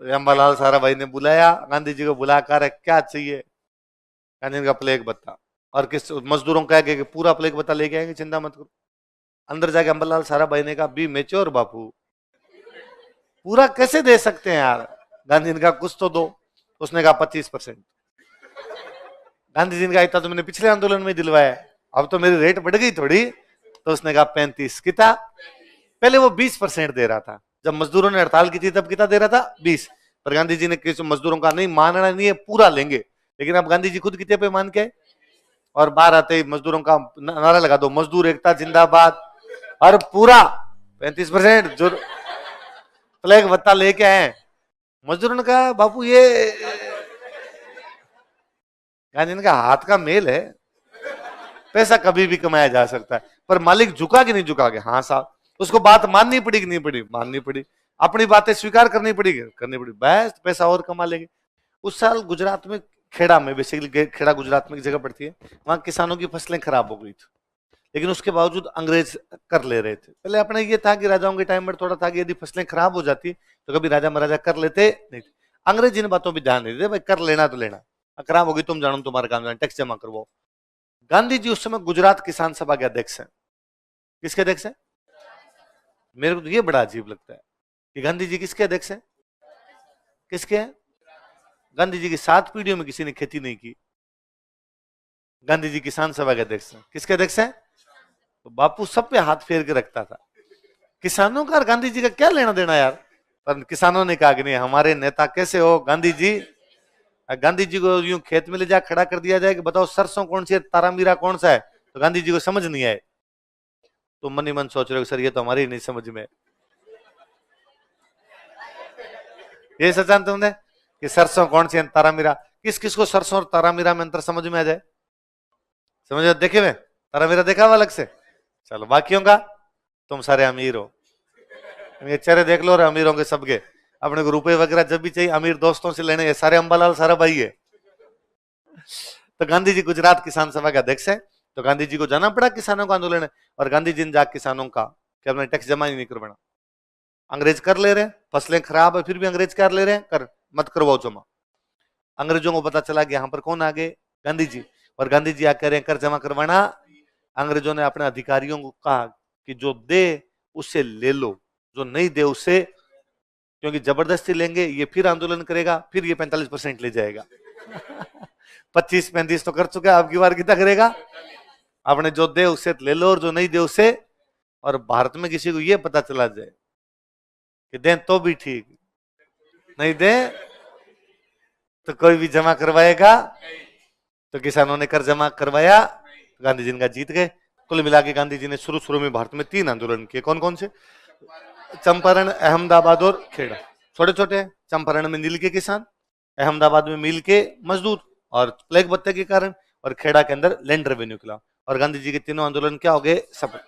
तो अंबालाल साराभाई ने बुलाया गांधी जी को, बुलाकर क्या चाहिए? गांधी का प्लेग भत्ता। और किस मजदूरों का कि पूरा प्लेग भत्ता लेके आएंगे, चिंता मत करो। अंदर जाके अंबालाल साराभाई ने कहा बी मेच्योर बापू, पूरा कैसे दे सकते हैं यार? गांधी ने कहा कुछ तो दो। उसने कहा 25%। गांधी जी ने कहा इतना तो मैंने पिछले आंदोलन में दिलवाया, अब तो मेरी रेट बढ़ गई थोड़ी। तो उसने कहा 35। कितना? पहले वो 20% दे रहा था, जब मजदूरों ने हड़ताल की थी तब कितना दे रहा था? 20। पर गांधी जी ने किसी मजदूरों का नहीं मानना नहीं है, पूरा लेंगे। लेकिन अब गांधी जी खुद कितने पे मान के, और बाहर आते ही मजदूरों का नारा लगा दो, मजदूर एकता जिंदाबाद, और पूरा 35% जो प्लेग भत्ता लेके आए। मजदूरों ने कहा बापू ये, गांधी ने कहा हाथ का मेल है, पैसा कभी भी कमाया जा सकता है, पर मालिक झुका कि नहीं झुका के? हाँ साहब। उसको बात माननी पड़ी कि नहीं पड़ी? माननी पड़ी। अपनी बातें स्वीकार करनी पड़ी, करनी पड़ी, बस पैसा और कमा लेंगे। उस साल गुजरात में, खेड़ा में, बेसिकली खेड़ा गुजरात में एक जगह पड़ती है, वहां किसानों की फसलें खराब हो गई थी, लेकिन उसके बावजूद अंग्रेज कर ले रहे थे। पहले अपने ये था कि राजाओं के टाइम में थोड़ा था कि यदि फसलें खराब हो जाती तो कभी राजा महाराजा कर लेते नहीं थे। अंग्रेज इन बातों पर ध्यान नहीं देते, भाई कर लेना तो लेना, खराब होगी तुम जानो, तुम्हारा काम जानो, टैक्स जमा करवाओ। गांधी जी उस समय गुजरात किसान सभा के अध्यक्ष हैं। किसके अध्यक्ष हैं? मेरे को तो ये बड़ा अजीब लगता है कि गांधी जी किसके अध्यक्ष हैं? किसके हैं? गांधी जी की 7 पीढ़ियों में किसी ने खेती नहीं की। गांधी जी किसान सभा के अध्यक्ष हैं। किसके अध्यक्ष हैं? तो बापू सब पे हाथ फेर के रखता था। किसानों का और गांधी जी का क्या लेना देना यार? पर किसानों ने कहा कि नहीं, हमारे नेता कैसे हो गांधी जी। गांधी जी को यूं खेत में ले जा खड़ा कर दिया जाए कि बताओ सरसों कौन सी है, तारामीरा कौन सा है, तो गांधी जी को समझ नहीं आए। तो मन ही मन सोच रहे हो सर ये तो हमारी नहीं समझ में। ये सचान तुमने कि सरसों कौन सी है, तारामीरा, किस किस को सरसों और तारामीरा में अंतर समझ में आ जाए? समझ देखे हुए तारामीरा देखा हुआ अलग से? चलो बाकियों का तुम सारे अमीर हो, ये चेहरे देख लो, और अमीरों के सबके अपने को रुपए वगैरह जब भी चाहिए अमीर दोस्तों से लेने, सारे अंबालाल सारा भाई है। तो गांधी जी गुजरात किसान सभा के अध्यक्ष है, तो गांधी जी को जाना पड़ा किसानों का आंदोलन है, और गांधी जी ने जाकर किसानों का कि अपने टैक्स जमा ही नहीं करवाना। अंग्रेज कर ले रहे हैं, फसलें खराब है फिर भी अंग्रेज कर ले रहे हैं, कर मत करवाओ जमा। अंग्रेजों को पता चला कि यहाँ पर कौन आ गए, गांधी जी, और गांधी जी आकर रहे कर जमा करवाना। अंग्रेजों ने अपने अधिकारियों को कहा कि जो दे उससे ले लो, जो नहीं दे उससे, क्योंकि जबरदस्ती लेंगे ये फिर आंदोलन करेगा, फिर ये 45% ले जाएगा। 25-35 तो कर चुका है, आपकी बार कितना करेगा। आपने जो दे उससे ले लो, और जो नहीं दे उससे। और भारत में किसी को ये पता चला जाए कि दें तो भी ठीक, नहीं दे तो कोई भी जमा करवाएगा। तो किसानों ने कर जमा करवाया, गांधी जी का जीत गए। कुल मिला के गांधी जी ने शुरू में भारत में 3 आंदोलन किए। कौन कौन से? चंपारण, अहमदाबाद और खेड़ा। छोटे छोटे, चंपारण में नील के किसान, अहमदाबाद में मिल के मजदूर और प्लेग बत्ते के कारण, और खेड़ा के अंदर लैंड रेवेन्यू के खिलाफ। और गांधी जी के तीनों आंदोलन क्या हो गए? सफल।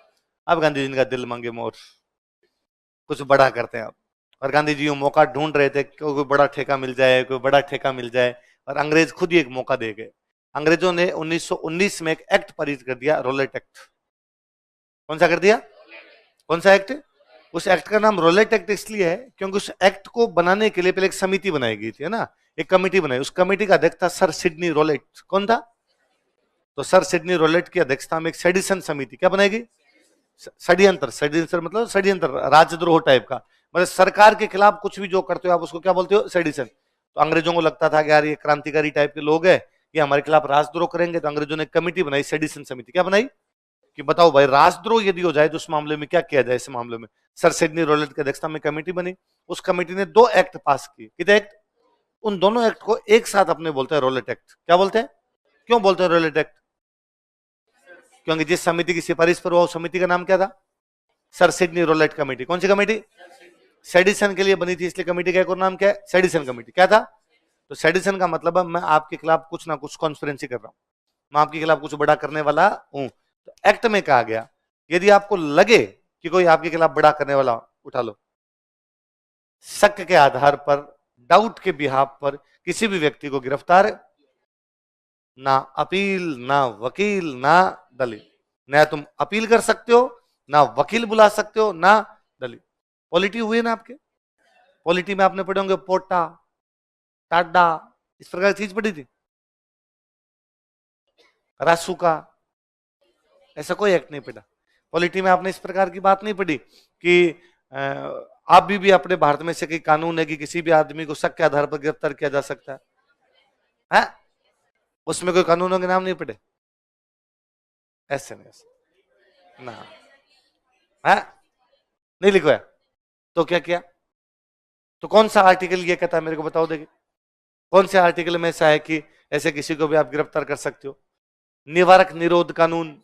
अब गांधी जी का दिल मांगे मोर, कुछ बड़ा करते हैं अब। और गांधी जी मौका ढूंढ रहे थे, कोई बड़ा ठेका मिल जाए, कोई बड़ा ठेका मिल जाए, और अंग्रेज खुद ही एक मौका दे गए। अंग्रेजों ने 1919 में एक एक्ट पारित कर दिया, रोलेट एक्ट। कौन सा कर दिया? कौन सा एक्ट? उस एक्ट का नाम रोलेट एक्ट इसलिए है क्योंकि उस एक्ट को बनाने के लिए पहले एक समिति बनाई गई थी, है ना, एक कमेटी बनाई। उस कमेटी का अध्यक्ष था सर सिडनी रोलेट। कौन था? तो सर सिडनी रोलेट की अध्यक्षता में एक सेडिशन समिति क्या बनाएगी? षड्यंत्र, षड्यंत्र मतलब षड्यंत्र, राजद्रोह टाइप का, मतलब सरकार के खिलाफ कुछ भी जो करते हो आप उसको क्या बोलते हो? सेडिशन। तो अंग्रेजों को लगता था कि यार ये क्रांतिकारी टाइप के लोग हैं, ये हमारे खिलाफ राजद्रोह करेंगे। तो अंग्रेजों ने कमेटी बनाई, सेडिशन समिति। क्या बनाई? कि बताओ भाई, राजद्रोह यदि हो जाए तो उस मामले में क्या किया जाए। इस मामले में सर सिडनी रोलेट की अध्यक्षता में कमेटी बनी। उस कमेटी ने 2 एक्ट पास किए। कितने एक्ट? उन दोनों एक्ट को एक साथ अपने बोलते हैं रोलेट एक्ट। क्या बोलते हैं? क्यों बोलते हैं रोलेट एक्ट? क्योंकि जिस समिति की सिफारिश पर हुआ उस समिति का नाम क्या था? Sir Sydney Rowlatt committee. कौन सी कमेटी? सेडिशन के लिए बनी थी, इसलिए कमेटी का एक और नाम क्या है? Sedition committee. क्या था? तो सेडिशन का मतलब है मैं आपके खिलाफ कुछ ना कुछ कॉन्स्पिरेंसी कर रहा हूं, मैं आपके खिलाफ कुछ बड़ा करने वाला हूं। तो एक्ट में कहा गया यदि आपको लगे कि कोई आपके खिलाफ बड़ा करने वाला, उठा लो। शक के आधार पर, डाउट के बिहाफ पर किसी भी व्यक्ति को गिरफ्तार, ना अपील, ना वकील, ना दलील। ना तुम अपील कर सकते हो, ना वकील बुला सकते हो, ना दलील। पॉलिटी हुई ना आपके? पॉलिटी में आपने पढ़े होंगे पोटा, टाडा, इस प्रकार की चीज पढ़ी थी। रासुका, ऐसा कोई एक्ट नहीं पढ़ा। पॉलिटी में आपने इस प्रकार की बात नहीं पढ़ी कि आप भी अपने भारत में से कोई कानून है कि किसी भी आदमी को शक के आधार पर गिरफ्तार किया जा सकता है? उसमें कोई कानूनों के नाम नहीं पढ़े? ऐसे नहीं, ऐसे ना है, नहीं लिखवाया। तो क्या किया? तो कौन सा आर्टिकल ये कहता है मेरे को बताओ देखिए, कौन से आर्टिकल में ऐसा है कि ऐसे किसी को भी आप गिरफ्तार कर सकते हो? निवारक निरोध कानून,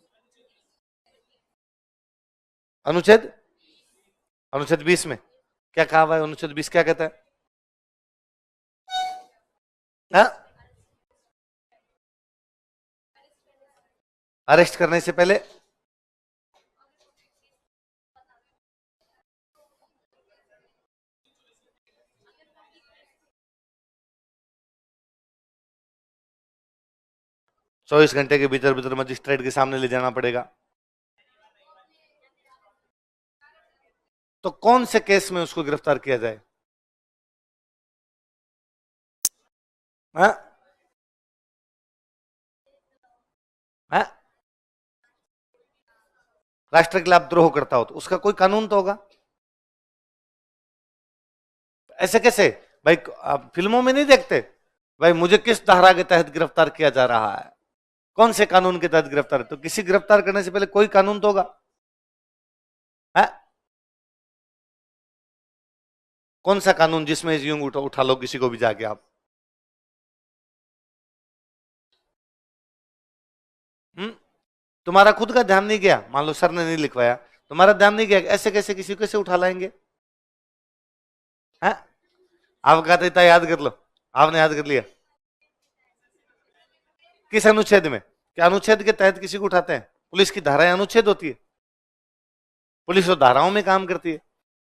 अनुच्छेद अनुच्छेद 20 में क्या कहा हुआ है? अनुच्छेद 20 क्या कहता है? अरेस्ट करने से पहले चौबीस घंटे के भीतर भीतर मजिस्ट्रेट के सामने ले जाना पड़ेगा। तो कौन से केस में उसको गिरफ्तार किया जाए? हा? हा? राष्ट्र के खिलाफ द्रोह करता हो तो उसका कोई कानून तो होगा। ऐसे कैसे भाई? आप फिल्मों में नहीं देखते भाई मुझे किस धारा के तहत गिरफ्तार किया जा रहा है, कौन से कानून के तहत गिरफ्तार? तो किसी गिरफ्तार करने से पहले कोई कानून तो होगा। है? कौन सा कानून जिसमें यूं उठा लो किसी को भी जाके आप? तुम्हारा खुद का ध्यान नहीं गया, मान लो सर ने नहीं लिखवाया, तुम्हारा ध्यान नहीं गया, ऐसे कैसे किसी को कैसे उठा लाएंगे? है? आप कहते था याद कर लो, आपने याद कर लिया। किस अनुच्छेद में? क्या अनुच्छेद के तहत किसी को उठाते हैं? पुलिस की धाराएं अनुच्छेद होती है, पुलिस तो धाराओं में काम करती है।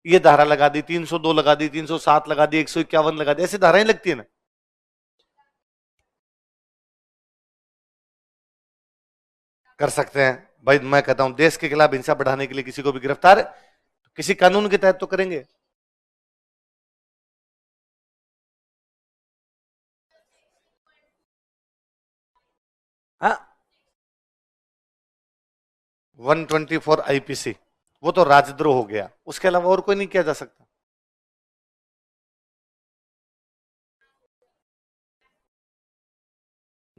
ये धारा लगा दी, 302 लगा दी, 307 लगा दी, 151 लगा दी, ऐसी धाराएं लगती है ना। कर सकते हैं भाई, मैं कहता हूं देश के खिलाफ हिंसा बढ़ाने के लिए किसी को भी गिरफ्तार किसी कानून के तहत तो करेंगे। हाँ, 124 आईपीसी वो तो राजद्रोह हो गया, उसके अलावा और कोई नहीं किया जा सकता।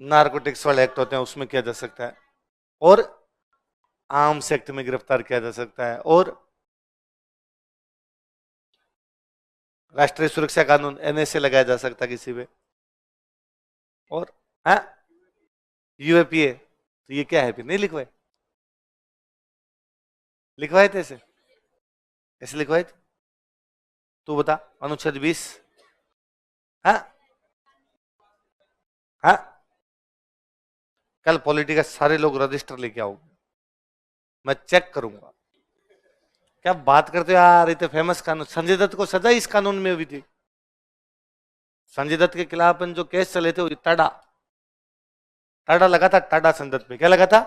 नार्कोटिक्स वाले एक्ट होते हैं उसमें किया जा सकता है, और आर्म्स एक्ट में गिरफ्तार किया जा सकता है, और राष्ट्रीय सुरक्षा कानून एनएसए लगाया जा सकता है किसी पे, और हाँ यूएपीए, तो ये क्या है फिर, नहीं लिखवाए, लिखवाए थे ऐसे, ऐसे लिखवाए थे। तू बता, अनुच्छेद 20। हाँ हाँ, कल पॉलिटी का सारे लोग रजिस्टर लेके आओ, मैं चेक करूंगा। क्या बात करते हो यार, इतने फेमस कानून, संजय दत्त को सजा इस कानून में हुई थी। संजय दत्त के खिलाफ जो केस चले थे वो टाडा, टाडा लगा था, टाडा संजय दत्त पे क्या लगा था,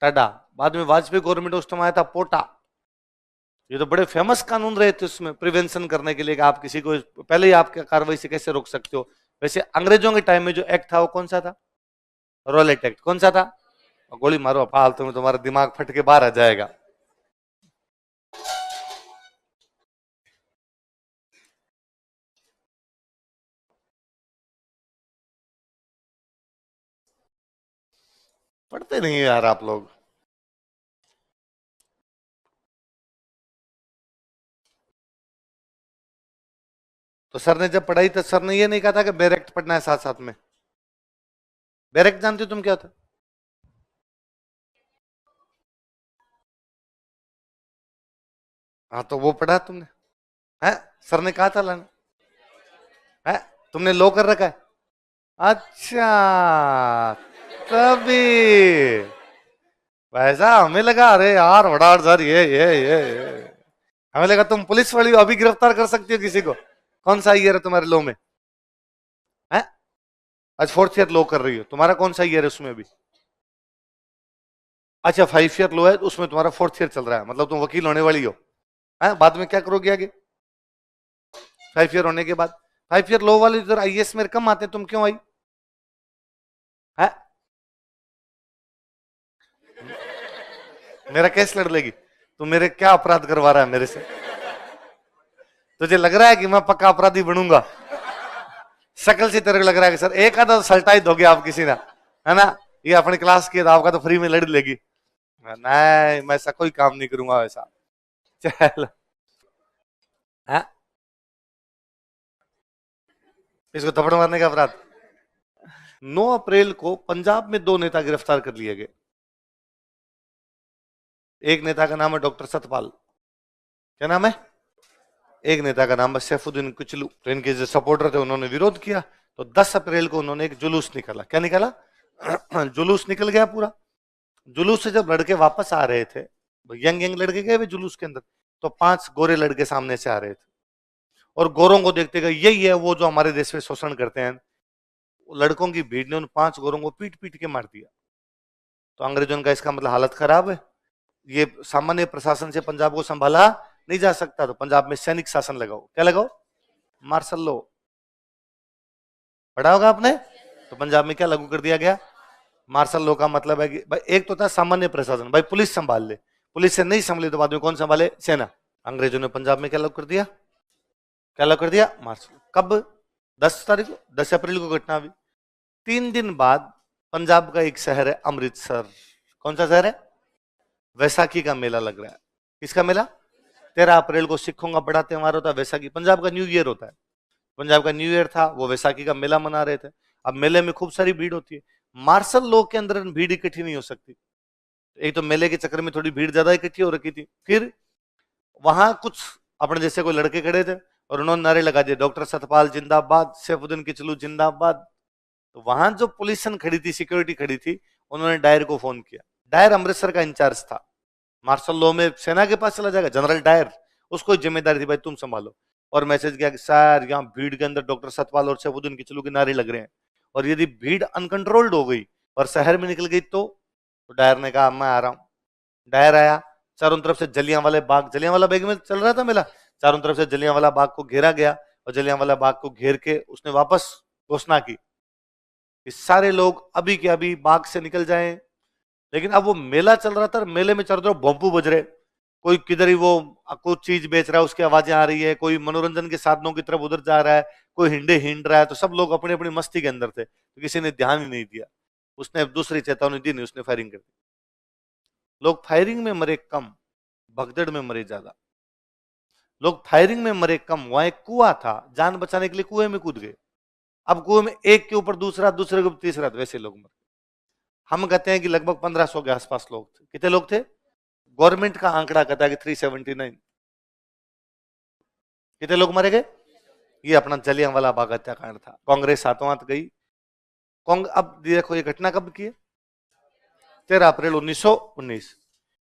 टाडा। बाद में वाजपेयी गवर्नमेंट उस टाइम आया था, पोटा। ये तो बड़े फेमस कानून रहे थे उसमें प्रिवेंशन करने के लिए कि आप किसी को पहले ही आप कार्रवाई से कैसे रोक सकते हो। वैसे अंग्रेजों के टाइम में जो एक्ट था वो कौन सा था, रॉलेट एक्ट, कौन सा था। गोली मारो फालतू में, तुम्हारा दिमाग फट के बाहर आ जाएगा। पढ़ते नहीं यार आप लोग। तो सर ने जब पढ़ाई तो सर ने ये नहीं कहा था कि बैरेक्ट पढ़ना है साथ साथ में। बैरेक्ट जानते हो तुम क्या होता। हाँ तो वो पढ़ा तुमने, है सर ने कहा था लाना है, तुमने लो कर रखा है। अच्छा, तभी वैसा हमें लगा, अरे यार बड़ा सर ये हमें लगा तुम पुलिस वाली हो, अभी गिरफ्तार कर सकती हो किसी को। कौन सा ईयर है तुम्हारे लो में, है आज 4th ईयर लो कर रही हो, तुम्हारा कौन सा ईयर है उसमें अभी। अच्छा 5 ईयर लो है, उसमें तुम्हारा 4th ईयर चल रहा है, मतलब तुम वकील होने वाली हो। है बाद में क्या करोगे आगे, 5 ईयर होने के बाद। 5 ईयर लो वाले इधर आईएएस में कम आते हैं, तुम क्यों आई है। मेरा केस लड़ लेगी, तू मेरे क्या अपराध करवा रहा है मेरे से। तुझे लग रहा है कि मैं पक्का अपराधी बनूंगा, शक्ल से तेरे को लग रहा है कि सर एक आधा तो सल्टा ही दोगे आप किसी ना, है ना। ये अपनी क्लास की तो आपका तो फ्री में लड़ लेगी। नहीं मैं ऐसा कोई काम नहीं करूंगा वैसा। चल हाँ? इसको थप्पड़ मारने का अपराध। 9 अप्रैल को पंजाब में 2 नेता गिरफ्तार कर लिए गए। एक नेता का नाम है डॉक्टर सतपाल, क्या नाम है, एक नेता का नाम है सैफुद्दीन कुचलू। तो इनके जो सपोर्टर थे उन्होंने विरोध किया, तो 10 अप्रैल को उन्होंने एक जुलूस निकाला। क्या निकाला जुलूस निकल गया पूरा। जुलूस से जब लड़के वापस आ रहे थे, यंग यंग लड़के गए वे जुलूस के अंदर, तो 5 गोरे लड़के सामने से आ रहे थे, और गोरों को देखते गए यही है वो जो हमारे देश में शोषण करते हैं। लड़कों की भीड़ ने उन 5 गोरों को पीट पीट के मार दिया। तो अंग्रेजों का इसका मतलब हालत खराब है, ये सामान्य प्रशासन से पंजाब को संभाला नहीं जा सकता, तो पंजाब में सैनिक शासन लगाओ। क्या लगाओ, मार्शल लॉ। पढ़ा होगा आपने। तो पंजाब में क्या लागू कर दिया गया, मार्शल लॉ का मतलब है कि भाई एक तो था सामान्य प्रशासन, भाई पुलिस संभाल ले, पुलिस से नहीं संभले तो बाद में कौन संभाले, सेना। अंग्रेजों ने पंजाब में क्या लागू कर दिया, क्या लागू कर दिया, मार्शल। कब, 10 तारीख को, 10 अप्रैल को घटना हुई। 3 दिन बाद पंजाब का एक शहर है अमृतसर, कौन सा शहर है, वैसाखी का मेला लग रहा है। किसका मेला, 13 अप्रैल को सिखों का बड़ा त्योहार होता है वैसाखी, पंजाब का न्यू ईयर होता है। पंजाब का न्यू ईयर था, वो वैसाखी का मेला मना रहे थे। अब मेले में खूब सारी भीड़ होती है, मार्शल लॉ के अंदर भीड़ इकट्ठी नहीं हो सकती। एक तो मेले के चक्कर में थोड़ी भीड़ ज्यादा इकट्ठी हो रखी थी, फिर वहां कुछ अपने जैसे कोई लड़के खड़े थे और उन्होंने नारे लगा दिए, डॉक्टर सतपाल जिंदाबाद, सैफुद्दीन किचलू जिंदाबाद। तो वहां जो पुलिस खड़ी थी, सिक्योरिटी खड़ी थी, उन्होंने डायर को फोन किया। डायर अमृतसर का इंचार्ज था, मार्शल लॉ में सेना के पास चला जाएगा, जनरल डायर। उसको जिम्मेदारी थी भाई तुम संभालो। और मैसेज किया कि सर यहाँ भीड़ के अंदर डॉक्टर सतपाल और शहबुद्दीन किचलू के नारे लग रहे हैं, और यदि भीड़ अनकंट्रोल्ड हो गई और शहर में निकल गई तो डायर ने कहा मैं आ रहा हूं। डायर आया, चारों तरफ से जलियांवाला बाग, जलियांवाला बाग में चल रहा था मेला, चारों तरफ से जलियांवाला बाग को घेरा गया, और जलियांवाला बाग को घेर के उसने वापस घोषणा की कि सारे लोग अभी के अभी बाग से निकल जाएं। लेकिन अब वो मेला चल रहा था, मेले में चारों तरफ बम्बू बज रहे, कोई किधर ही वो कुछ चीज बेच रहा है उसकी आवाजें आ रही है, कोई मनोरंजन के साधनों की तरफ उधर जा रहा है, कोई हिंडे हिंड रहा है, तो सब लोग अपनी अपनी मस्ती के अंदर थे, तो किसी ने ध्यान ही नहीं दिया। उसने दूसरी चेतावनी दी नहीं, उसने फायरिंग कर दी। लोग फायरिंग में मरे कम, भगदड़ में मरे ज्यादा। लोग फायरिंग में मरे कम, वहां एक कुआं था, जान बचाने के लिए कुएं में कूद गए। अब कुएं में एक के ऊपर दूसरा, दूसरे के ऊपर तीसरा, तो वैसे लोग मर। हम कहते हैं कि लगभग 1500 के आसपास लोग थे। कितने लोग थे? गवर्नमेंट का आंकड़ा कहता है कि 379। कितने लोग मरे गए? ये अपना जलियांवाला बाग हत्याकांड था। कांग्रेस हाथों हाथ गई। अब देखो ये घटना कब की है? 13 अप्रैल 1919।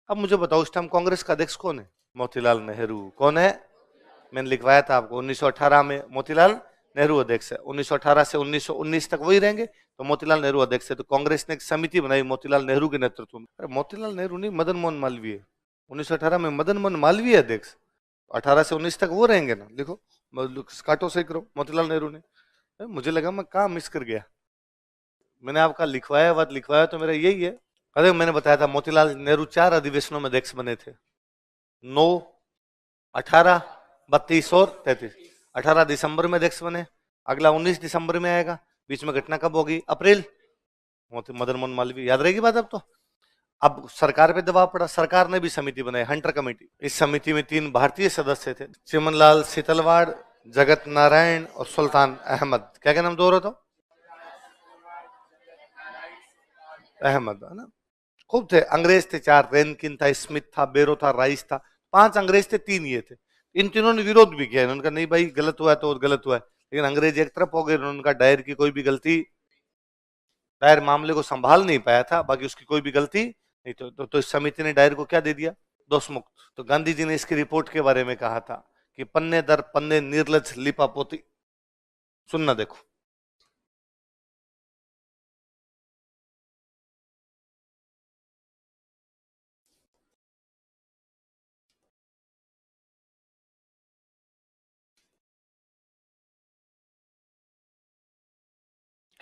अब मुझे बताओ उस टाइम कांग्रेस का अध्यक्ष कौन है? मोतीलाल नेहरू। कौन है? मैंने लिखवाया था आपको, 1918 में मोतीलाल नेहरू अध्यक्ष है। 1918 से 1919 तक वही रहेंगे, तो मोतीलाल नेहरू अध्यक्ष है। तो कांग्रेस ने एक समिति बनाई मोतीलाल नेहरू के नेतृत्व में। अरे मोतीलाल नेहरू नहीं, मदन मोहन मालवीय। 1918 में मदन मोहन मालवीय अध्यक्ष, 18 से 19 तक वो रहेंगे ना। लिखो, काटो सही करो, मोतीलाल नेहरू ने। मुझे लगा मैं कहाँ मिस कर गया। मैंने आपका लिखवाया बात लिखवाया तो मेरा यही है। अरे मैंने बताया था मोतीलाल नेहरू 4 अधिवेशनों में अध्यक्ष बने थे, 9, 18, 32 और 33। 18 दिसंबर में अध्यक्ष बने, अगला 19 दिसंबर में आएगा। बीच में घटना कब होगी? अप्रैल। मदन मोहन मालवीय, याद रहेगी बात अब तो। अब सरकार पे दबाव पड़ा, सरकार ने भी समिति बनाई, हंटर कमेटी। इस समिति में 3 भारतीय सदस्य थे, चिमनलाल सीतलवाड़, जगत नारायण और सुल्तान अहमद। क्या क्या नाम दो रहा था? अहमद, है ना। खूब थे। अंग्रेज थे 4, रेनकिन था, स्मिथ था, बेरो था, राइस था। 5 अंग्रेज थे, 3 ये थे। इन तीनों ने विरोध भी किया, उनका नहीं भाई गलत हुआ है तो गलत हुआ है। लेकिन अंग्रेज एक तरफ हो गए, उनका डायर की कोई भी गलती, डायर मामले को संभाल नहीं पाया था, बाकी उसकी कोई भी गलती नहीं। तो इस समिति ने डायर को क्या दे दिया? दोष मुक्त। तो गांधी जी ने इसकी रिपोर्ट के बारे में कहा था कि पन्ने दर पन्ने निर्लज लिपापोती। सुनना देखो।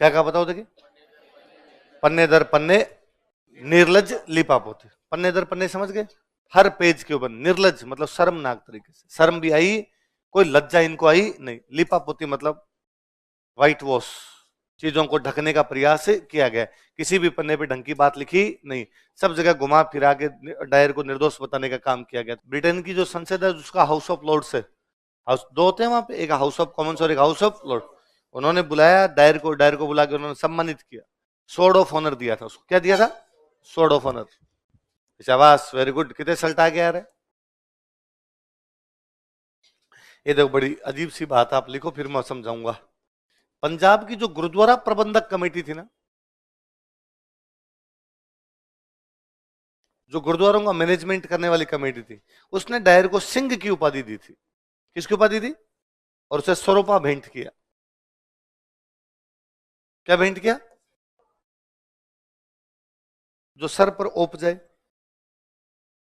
क्या कहा बताओ, देखिए। पन्ने दर पन्ने निर्लज लिपापोती। पन्ने दर पन्ने समझ गए? हर पेज के ऊपर निर्लज मतलब शर्मनाक तरीके से, शर्म भी आई, कोई लज्जा इनको आई नहीं। लिपापोती मतलब व्हाइट वॉश, चीजों को ढकने का प्रयास किया गया। किसी भी पन्ने पे ढंग की बात लिखी नहीं, सब जगह घुमा फिरा के डायर को निर्दोष बताने का काम किया गया। ब्रिटेन की जो संसद है उसका हाउस ऑफ लॉर्ड्स है, हाउस 2 होते हैं वहां पे, एक हाउस ऑफ कॉमन्स और एक हाउस ऑफ लॉर्ड। उन्होंने बुलाया डायर को बुला के उन्होंने सम्मानित किया, सोर्ड ऑफ ऑनर दिया था उसको। क्या दिया था? Sword of honour. शाबाश, वेरी गुड। कितने सल्टा के आ रहे। ये देखो बड़ी अजीब सी बात, आप लिखो फिर मैं समझाऊंगा। पंजाब की जो गुरुद्वारा प्रबंधक कमेटी थी ना, जो गुरुद्वारों का मैनेजमेंट करने वाली कमेटी थी, उसने डायर को सिंह की उपाधि दी थी। किसकी उपाधि दी? और उसे स्वरूपा भेंट किया। क्या भेंट किया? जो सर पर ओप जाए,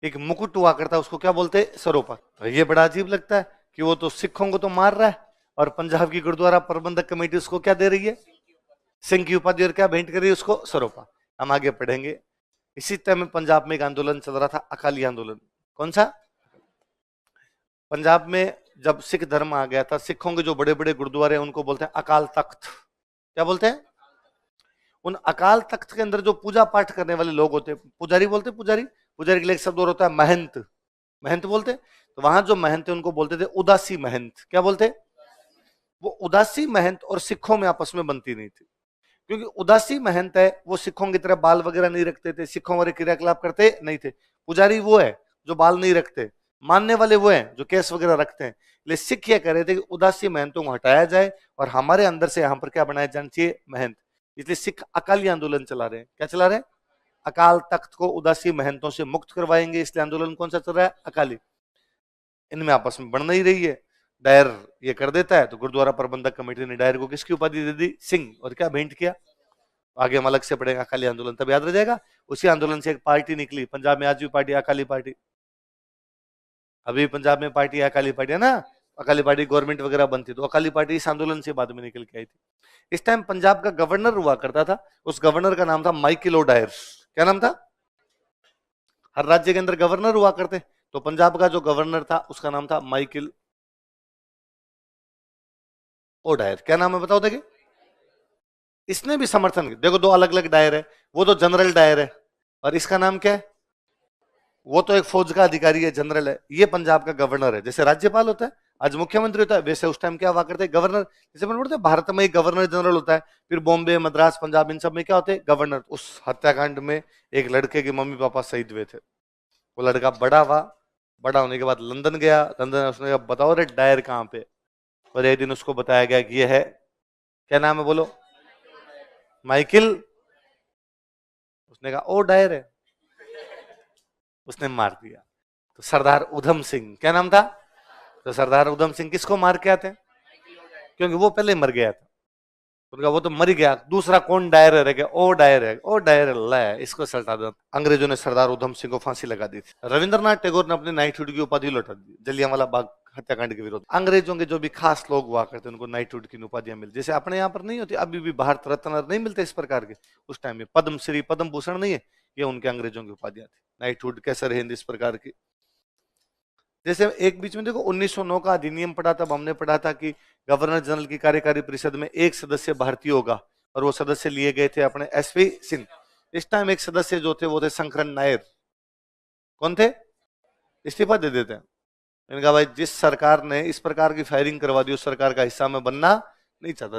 एक मुकुट हुआ करता, उसको क्या बोलते? सरोपा। ये बड़ा अजीब लगता है कि वो तो सिखों को तो मार रहा है, और पंजाब की गुरुद्वारा प्रबंधक कमेटी उसको क्या दे रही है? सिंह की उपाधि, और क्या भेंट कर रही है उसको? सरोपा। हम आगे पढ़ेंगे। इसी तरह में पंजाब में एक आंदोलन चल रहा था, अकाली आंदोलन। कौन सा? पंजाब में जब सिख धर्म आ गया था, सिखों के जो बड़े बड़े गुरुद्वारे हैं उनको बोलते हैं अकाल तख्त। क्या बोलते हैं? उन अकाल तख्त के अंदर जो पूजा पाठ करने वाले लोग होते हैं, पुजारी बोलते हैं, पुजारी। पुजारी के लिए एक शब्द और होता है महंत, महंत बोलते हैं। तो वहां जो महंत है उनको बोलते थे उदासी महंत। क्या बोलते? वो उदासी महंत और सिखों में आपस में बनती नहीं थी, क्योंकि उदासी महंत है वो सिखों की तरह बाल वगैरह नहीं रखते थे, सिखों वाले क्रियाकलाप करते नहीं थे। पुजारी वो है जो बाल नहीं रखते, मानने वाले वो हैं जो केस वगैरह रखते हैं। इसलिए सिख ये कह रहे थे कि उदासी महंतों को हटाया जाए और हमारे अंदर से यहाँ पर क्या बनाया जाना चाहिए? महंत। इसलिए सिख अकाली आंदोलन चला रहे हैं। क्या चला रहे हैं? अकाल तख्त को उदासी महंतों से मुक्त करवाएंगे, इसलिए आंदोलन कौन सा चल रहा है? अकाली। इनमें आपस में बढ़ नहीं रही है। डायर ये कर देता है तो गुरुद्वारा प्रबंधक कमेटी ने डायर को किसकी उपाधि दे दी? सिंह। और क्या भेंट किया? आगे हम अलग से पढ़ेंगे अकाली आंदोलन, तब याद रह जाएगा। उसी आंदोलन से एक पार्टी निकली पंजाब में, आज भी पार्टी अकाली पार्टी, अभी पंजाब में पार्टी अकाली पार्टी है ना। अकाली पार्टी गवर्नमेंट वगैरह बनती तो अकाली पार्टी इस आंदोलन से बाद में निकल के आई थी। इस टाइम पंजाब का गवर्नर हुआ करता था, उस गवर्नर का नाम था माइकल ओ डायर। क्या नाम था? हर राज्य के अंदर गवर्नर हुआ करते, तो पंजाब का जो गवर्नर था उसका नाम था माइकल ओ डायर। क्या नाम है बताओ देखिए। इसने भी समर्थन, देखो दो अलग अलग डायर है, वो तो जनरल डायर है और इसका नाम क्या है? वो तो एक फौज का अधिकारी है, जनरल है। ये पंजाब का गवर्नर है। जैसे राज्यपाल होता है, आज मुख्यमंत्री होता है, वैसे उस टाइम क्या हुआ करते हैं? गवर्नर। जैसे मैंने बोलते भारत में एक गवर्नर जनरल होता है, फिर बॉम्बे, मद्रास, पंजाब, इन सब में क्या होते हैं? गवर्नर। उस हत्याकांड में एक लड़के के मम्मी पापा शहीद हुए थे। वो लड़का बड़ा हुआ, बड़ा होने के बाद लंदन गया। लंदन उसने कहा बताओ रे डायर कहाँ पे? और एक दिन उसको बताया गया कि ये है, क्या नाम है बोलो? माइकल। उसने कहा ओ डायर है, उसने मार दिया। तो सरदार उधम सिंह, क्या नाम था? तो सरदार उधम सिंह किसको मार के आते हैं? क्योंकि वो पहले मर गया था। उनका वो तो मर गया, दूसरा कौन डायर रह गया? ओ डायर है, ओ डायर अल्लाह है, इसको सल्टा दो। अंग्रेजों ने सरदार उधम सिंह को फांसी लगा दी थी। रविंद्रनाथ टैगोर ने अपनी नाइटहुड की उपाधि लौटा दी जलियांवाला बाग हत्याकांड के विरोध। अंग्रेजों के जो भी खास लोग हुआ करते उनको नाइटहुड की उपाधियां मिली। जैसे अपने यहाँ पर नहीं होती अभी भी, भारत रत्न नहीं मिलते इस प्रकार के, उस टाइम में पद्मश्री, पद्म भूषण नहीं है, ये उनके अंग्रेजों की उपाधियां थी। नाइटहुड, कैसर हिंद, इस प्रकार की। जैसे एक बीच में देखो 1909 का अधिनियम पढ़ा, तब हमने पढ़ा था कि गवर्नर जनरल की कार्यकारी परिषद में एक सदस्य भारतीय होगा, और वो सदस्य लिए गए थे अपने एसवी सिंह। इस टाइम एक सदस्य जो थे वो थे शंकरन नायर। कौन थे? इस्तीफा दे देते हैं। इनका भाई जिस सरकार ने इस प्रकार की फायरिंग करवा दी, उस सरकार का हिस्सा में बनना नहीं चाहता।